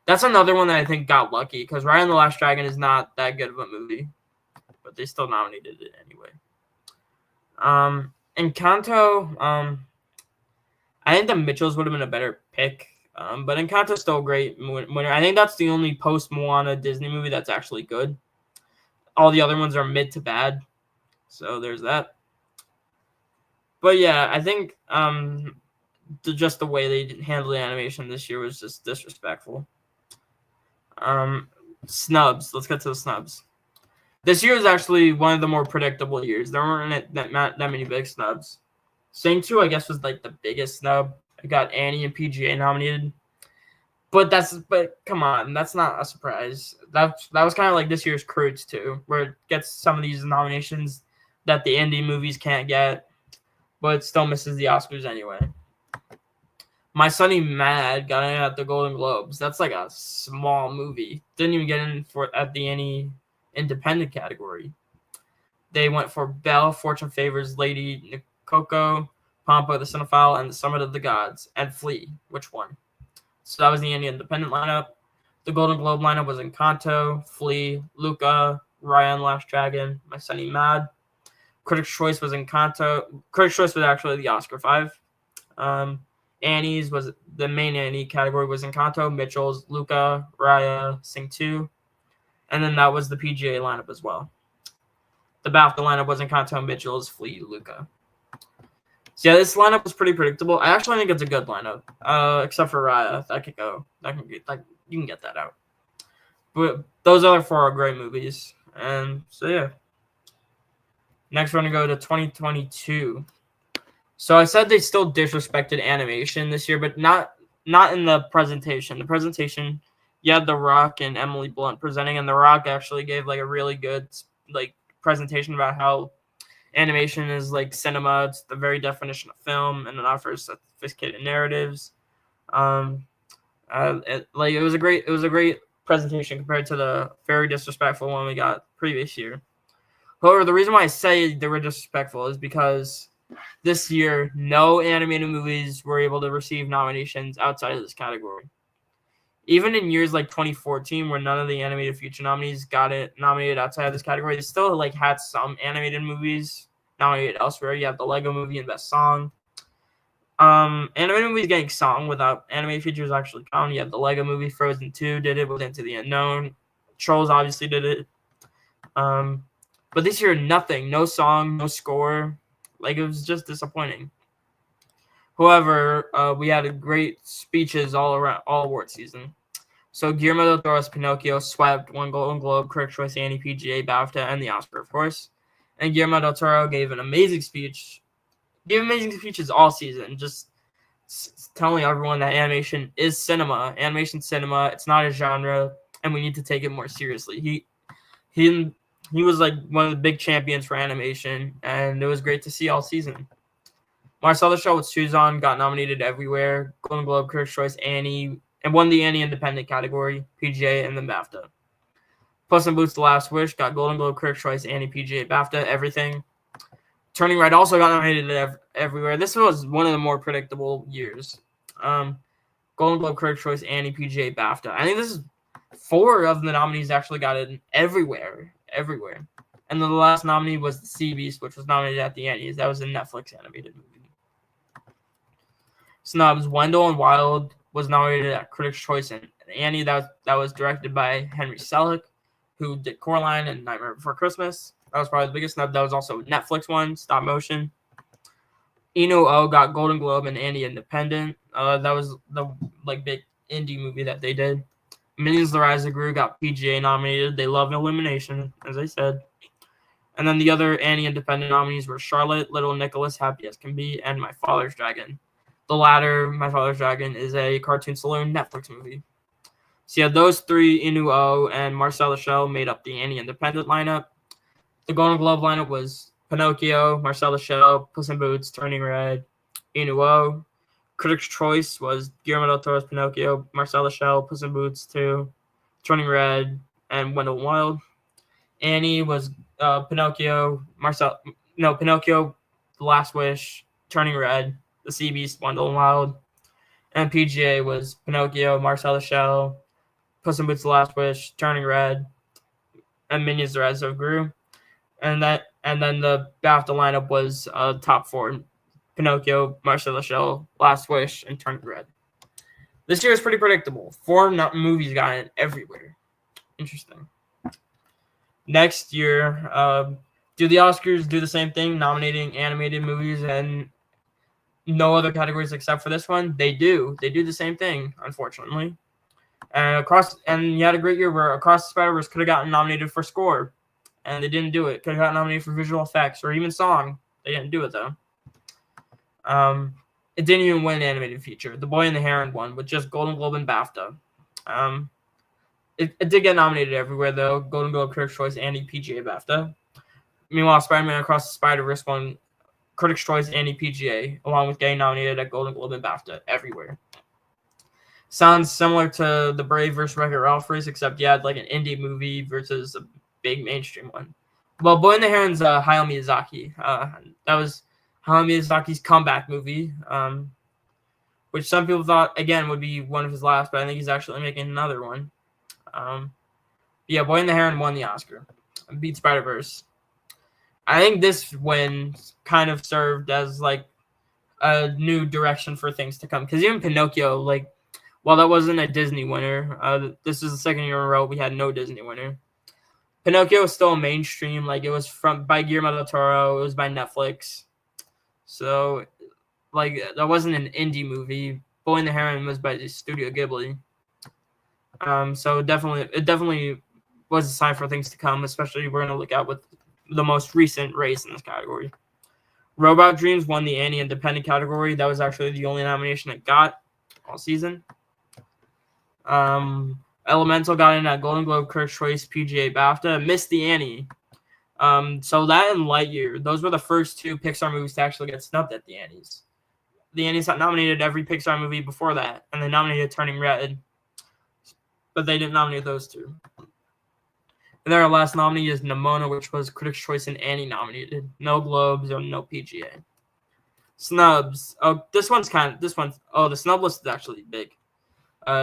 That's another one that I think got lucky, because Raya and the Last Dragon is not that good of a movie, but they still nominated it anyway. Encanto, I think the Mitchells would have been a better pick, but Encanto's still a great winner. I think that's the only post-Moana Disney movie that's actually good. All the other ones are mid to bad, so there's that. But yeah, I think just the way they handled the animation this year was just disrespectful. Snubs. Let's get to the snubs. This year is actually one of the more predictable years. There weren't that many big snubs. Sing 2, I guess, was like the biggest snub. It got Annie and PGA nominated. But come on, that's not a surprise. That was kind of like this year's Croods too, where it gets some of these nominations that the indie movies can't get, but it still misses the Oscars anyway. My Sonny Mad got in at the Golden Globes. That's like a small movie. Didn't even get in at the Annie Independent category. They went for Belle, Fortune Favors, Lady Coco, Pampa the Cinephile, and The Summit of the Gods, and Flea, which won. So that was the Annie Independent lineup. The Golden Globe lineup was Encanto, Flea, Luca, Raya and the Last Dragon, My Sonny Mad. Critics' Choice was Encanto. Critics' Choice was actually the Oscar 5. Annie's was the main Annie category was Encanto, Mitchells, Luca, Raya, Sing 2. And then that was the PGA lineup as well. The BAFTA lineup was Encanto, Mitchells, Flea, Luca. So yeah, this lineup was pretty predictable. I actually think it's a good lineup, except for Raya. That could go. You can get that out. But those other 4 are great movies. And so yeah. Next, we're gonna go to 2022. So I said they still disrespected animation this year, but not in the presentation. The presentation, you had The Rock and Emily Blunt presenting, and The Rock actually gave like a really good presentation about how animation is like cinema. It's the very definition of film, and it offers sophisticated narratives. It was a great presentation compared to the very disrespectful one we got previous year. However, the reason why I say they were disrespectful is because this year, no animated movies were able to receive nominations outside of this category. Even in years like 2014, where none of the animated feature nominees got it nominated outside of this category, they still had some animated movies nominated elsewhere. You have the Lego Movie and Best Song. Animated movies getting song without animated features actually count. You have the Lego Movie, Frozen 2 did it with Into the Unknown. Trolls obviously did it. But this year, nothing. No song, no score. It was just disappointing. However, we had great speeches all award season. So Guillermo del Toro's Pinocchio swept, won Golden Globe, Critics' Choice, Annie, PGA, BAFTA, and the Oscar, of course. And Guillermo del Toro gave an amazing speech. Gave amazing speeches all season, just telling everyone that animation is cinema. Animation's cinema. It's not a genre, and we need to take it more seriously. He was like one of the big champions for animation, and it was great to see all season. Marcel the Shell with Suzanne got nominated everywhere. Golden Globe, Critics' Choice, Annie, and won the Annie Independent category, PGA, and then BAFTA. Puss in Boots: The Last Wish got Golden Globe, Critics' Choice, Annie, PGA, BAFTA, everything. Turning Red also got nominated everywhere. This was one of the more predictable years. Golden Globe, Critics' Choice, Annie, PGA, BAFTA. I think this is 4 of the nominees actually got it everywhere. And then the last nominee was The Sea Beast, which was nominated at the Annies. That was a Netflix animated movie. Snubs: Wendell and Wild was nominated at Critics' Choice and Annie that was directed by Henry Selick, who did Coraline and Nightmare Before Christmas. That was probably the biggest snub. That was also a Netflix one, stop motion. Inu-Oh got Golden Globe and Annie Independent. That was the big indie movie that they did. Minions: The Rise of Gru got PGA nominated. They love Illumination, as I said. And then the other Annie Independent nominees were Charlotte, Little Nicholas, Happy as Can Be, and My Father's Dragon. The latter, My Father's Dragon, is a Cartoon Saloon Netflix movie. So yeah, those three, Inu-Oh and Marcel Lachelle, made up the Annie Independent lineup. The Golden Globe lineup was Pinocchio, Marcel Lachelle, Puss in Boots, Turning Red, Inu-Oh. Critics' Choice was Guillermo del Toro's Pinocchio, Marcel Lachelle, Puss in Boots 2, Turning Red, and Wendell Wild. Annie was Pinocchio, Pinocchio, The Last Wish, Turning Red, The Sea Beast, Wendell Wild. And PGA was Pinocchio, Marcel Lachelle, Puss in Boots: The Last Wish, Turning Red, and Minions: The Rise of Gru. And then the BAFTA lineup was top four: Pinocchio, Marcel Lachelle, Last Wish, and Turning Red. This year is pretty predictable. 4 movies got it everywhere. Interesting. Next year, do the Oscars do the same thing, nominating animated movies and no other categories except for this one? They do. They do the same thing, unfortunately. And you had a great year where Across the Spider-Verse could have gotten nominated for score, and they didn't do it. Could have gotten nominated for visual effects or even song. They didn't do it though. It didn't even win animated feature. The Boy and the Heron won with just Golden Globe and BAFTA. It did get nominated everywhere though. Golden Globe, Critics' Choice, and PGA, BAFTA. Meanwhile, Spider-Man Across the Spider-Verse won Critics' Choice and PGA, along with getting nominated at Golden Globe and BAFTA everywhere. Sounds similar to the Brave vs. Wreck-It Ralph race, except you had like an indie movie versus a big mainstream one. Well, Boy and the Heron's Hayao Miyazaki. That was Hayao Miyazaki's comeback movie, which some people thought, again, would be one of his last, but I think he's actually making another one. Yeah, Boy and the Heron won the Oscar. Beat Spider-Verse. I think this win kind of served as like a new direction for things to come. Because even Pinocchio, like, while that wasn't a Disney winner, this is the second year in a row we had no Disney winner. Pinocchio was still a mainstream. Like, it was by Guillermo del Toro. It was by Netflix. So, like, that wasn't an indie movie. Boy and the Heron was by Studio Ghibli. So it definitely was a sign for things to come, especially we're going to look at with the most recent race in this category. Robot Dreams won the Annie Independent category. That was actually the only nomination it got all season. Elemental got in at Golden Globe, Critics' Choice, PGA, BAFTA. Missed the Annie. So that and Lightyear, those were the first 2 Pixar movies to actually get snubbed at the Annies. The Annies had nominated every Pixar movie before that, and they nominated Turning Red, but they didn't nominate those 2. And then our last nominee is Nimona, which was Critics' Choice and Annie nominated. No Globes or no PGA. Snubs. The snub list is actually big.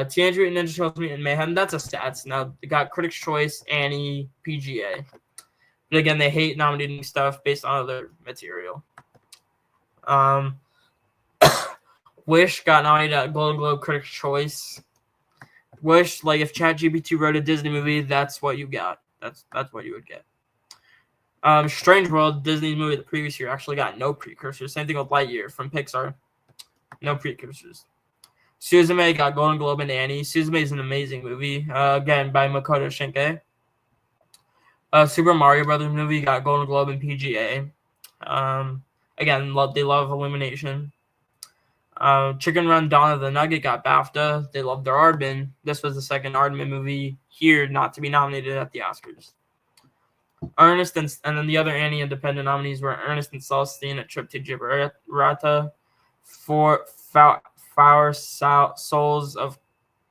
Teenage Mutant Ninja Turtles Mutant Mayhem, that's a sad snub. They got Critics' Choice, Annie, PGA. But again, they hate nominating stuff based on other material. Wish got nominated at Golden Globe, Critics' Choice. Wish, like, if ChatGPT wrote a Disney movie, that's what you got. That's what you would get. Strange World, Disney's movie the previous year, actually got no precursors. Same thing with Lightyear from Pixar. No precursors. Suzume got Golden Globe and Annie. Suzume is an amazing movie. Again, by Makoto Shinkai. Super Mario Brothers movie got Golden Globe and PGA. Again, they love Illumination. Chicken Run Dawn of the Nugget got BAFTA. They love their Aardman. This was the second Aardman movie here not to be nominated at the Oscars. Ernest and then the other Annie Independent nominees were Ernest and Celestine, A Trip to Gibraltar, for Flower Souls of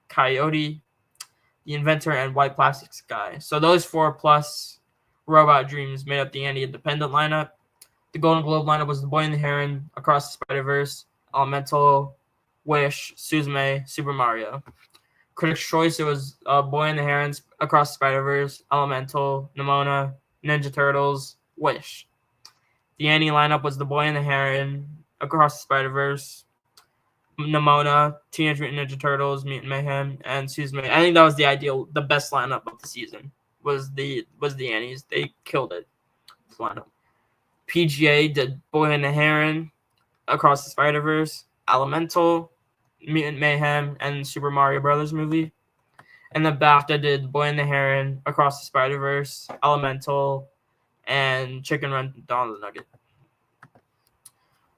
Coyote, The Inventor, and White Plastic Sky. So those 4 plus Robot Dreams made up the Annie Independent lineup. The Golden Globe lineup was The Boy and the Heron, Across the Spider-Verse, Elemental, Wish, Suzume, Super Mario. Critics' Choice, it was Boy and the Heron, Across the Spider-Verse, Elemental, Nimona, Ninja Turtles, Wish. The Annie lineup was The Boy and the Heron, Across the Spider-Verse, Nimona, Teenage Mutant Ninja Turtles, Mutant Mayhem, and Susan May. I think that was the best lineup of the season. Was the Annies. They killed it. Lineup. PGA did Boy and the Heron, Across the Spider-Verse, Elemental, Mutant Mayhem, and Super Mario Brothers movie. And the BAFTA did Boy and the Heron, Across the Spider-Verse, Elemental, and Chicken Run Dawn of the Nugget.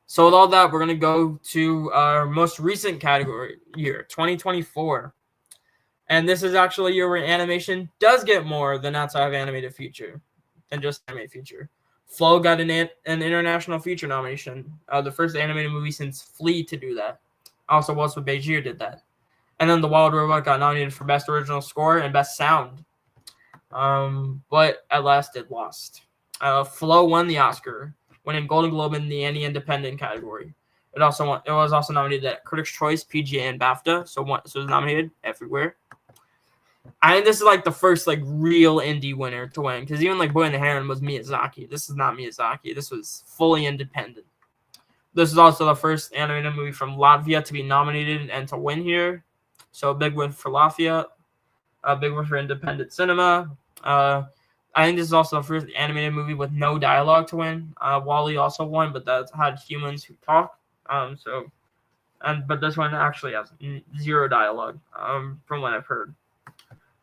So with all that, we're going to go to our most recent category year, 2024. And this is actually a year where animation does get more than outside of animated feature, than just animated feature. Flow got an international feature nomination, the first animated movie since Flea to do that. Also, Waltz with Beijing did that. And then The Wild Robot got nominated for Best Original Score and Best Sound. But at last it lost. Flow won the Oscar, winning Golden Globe in the Annie Independent category. It was also nominated at Critics' Choice, PGA, and BAFTA, so it was nominated everywhere. I think this is like the first like real indie winner to win, because even like Boy and the Heron was Miyazaki. This is not Miyazaki. This was fully independent. This is also the first animated movie from Latvia to be nominated and to win here. So a big win for Latvia, a big win for independent cinema. I think this is also the first animated movie with no dialogue to win. WALL-E also won, but that had humans who talk. But this one actually has zero dialogue, from what I've heard.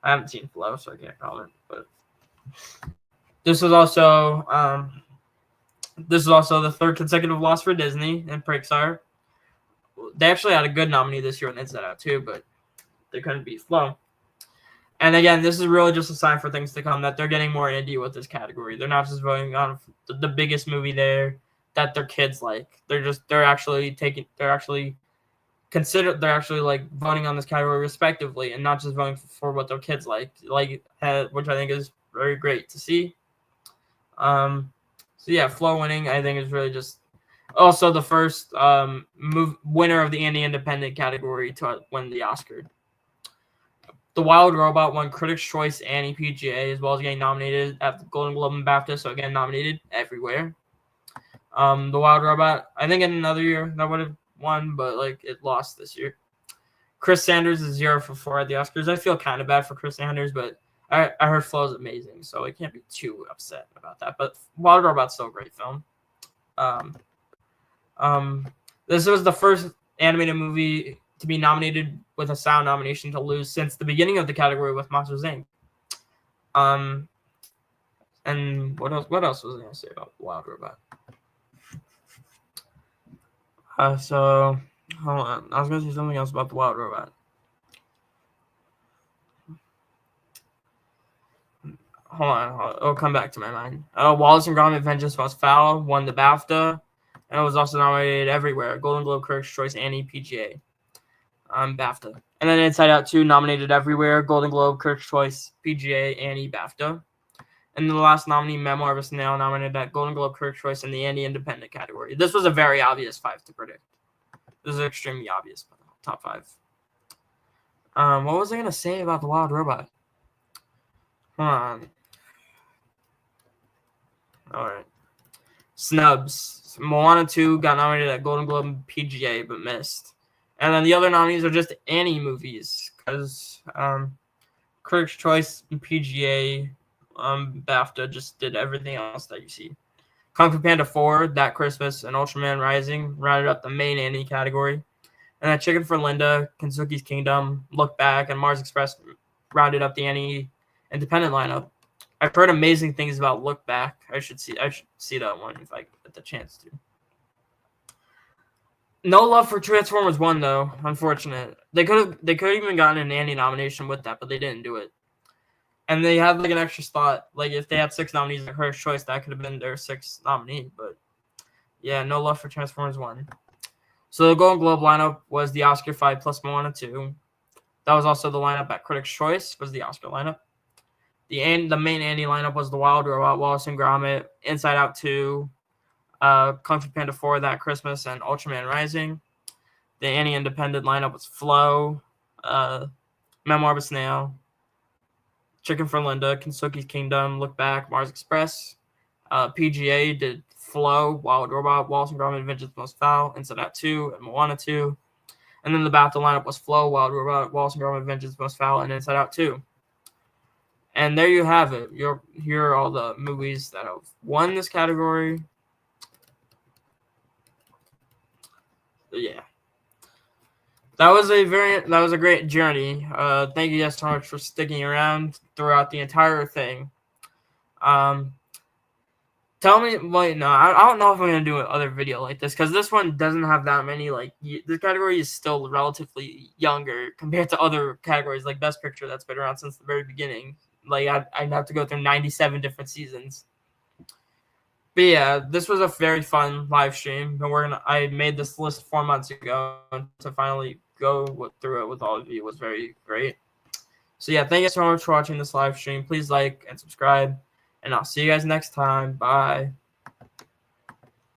I haven't seen Flow, so I can't comment. But this was also the third consecutive loss for Disney and Pixar. They actually had a good nominee this year in Inside Out too, but they couldn't beat Flow. And again, this is really just a sign for things to come, that they're getting more indie with this category. They're not just voting on the biggest movie there that their kids like. They're actually like voting on this category respectively, and not just voting for what their kids like, which I think is very great to see. So yeah, Flow winning, I think, is really just also the first winner of the Annie Independent category to win the Oscar. The Wild Robot won Critics' Choice, Annie, PGA, as well as getting nominated at the Golden Globe and BAFTA, so again nominated everywhere. The Wild Robot, I think in another year that would have won, but like it lost this year. Chris Sanders is 0 for 4 at the Oscars. I feel kind of bad for Chris Sanders, but I heard Flow is amazing, so I can't be too upset about that. But Wild Robot's still a great film. This was the first animated movie to be nominated with a sound nomination to lose since the beginning of the category with Monsters Inc. And what else was I gonna say about Wild Robot? So hold on. I was gonna say something else about the Wild Robot. Hold on. It'll come back to my mind. Wallace and Gromit: Vengeance Must Foul won the BAFTA, and it was also nominated everywhere: Golden Globe, Critics' Choice, Annie, PGA, BAFTA. And then Inside Out 2 nominated everywhere: Golden Globe, Critics' Choice, PGA, Annie, BAFTA. And then the last nominee, Memoir of a Snail, nominated at Golden Globe, Critics' Choice, in the Annie Independent category. This was a very obvious 5 to predict. This is extremely obvious. Top 5. What was I gonna say about the Wild Robot? Hold on. All right. Snubs. Moana 2 got nominated at Golden Globe and PGA, but missed. And then the other nominees are just Annie movies, because Critics' Choice and PGA, BAFTA just did everything else that you see. Kung Fu Panda 4, That Christmas, and Ultraman Rising rounded up the main Annie category. And then Chicken for Linda, Kensuke's Kingdom, Look Back, and Mars Express rounded up the Annie Independent lineup. I've heard amazing things about Look Back. I should see that one if I get the chance to. No love for Transformers 1 though, unfortunate. They could have even gotten an Annie nomination with that, but they didn't do it. And they had like an extra spot. Like if they had 6 nominees at Critics' Choice, that could have been their 6th nominee. But yeah, no love for Transformers 1. So the Golden Globe lineup was the Oscar 5 plus Moana 2. That was also the lineup at Critics' Choice, was the Oscar lineup. The main Annie lineup was The Wild Robot, Wallace and Gromit, Inside Out 2, Kung Fu Panda 4, That Christmas, and Ultraman Rising. The Annie Independent lineup was Flow, Memoir of a Snail, Chicken for Linda, Kensuke's Kingdom, Look Back, Mars Express. PGA did Flow, Wild Robot, Wallace and Gromit, Vengeance Must Foul, Inside Out 2, and Moana 2. And then the battle lineup was Flow, Wild Robot, Wallace and Gromit, Vengeance, Most Foul, and Inside Out 2. And there you have it. Here are all the movies that have won this category. Yeah. That was a great journey. Thank you guys so much for sticking around throughout the entire thing. Tell me, wait, no, I don't know if I'm gonna do another video like this because this one doesn't have that many. Like, this category is still relatively younger compared to other categories like Best Picture that's been around since the very beginning. Like, I'd have to go through 97 different seasons. But yeah, this was a very fun live stream, and I made this list 4 months ago, and to finally go through it with all of you was very great. So yeah, thank you so much for watching this live stream. Please like and subscribe, and I'll see you guys next time. Bye.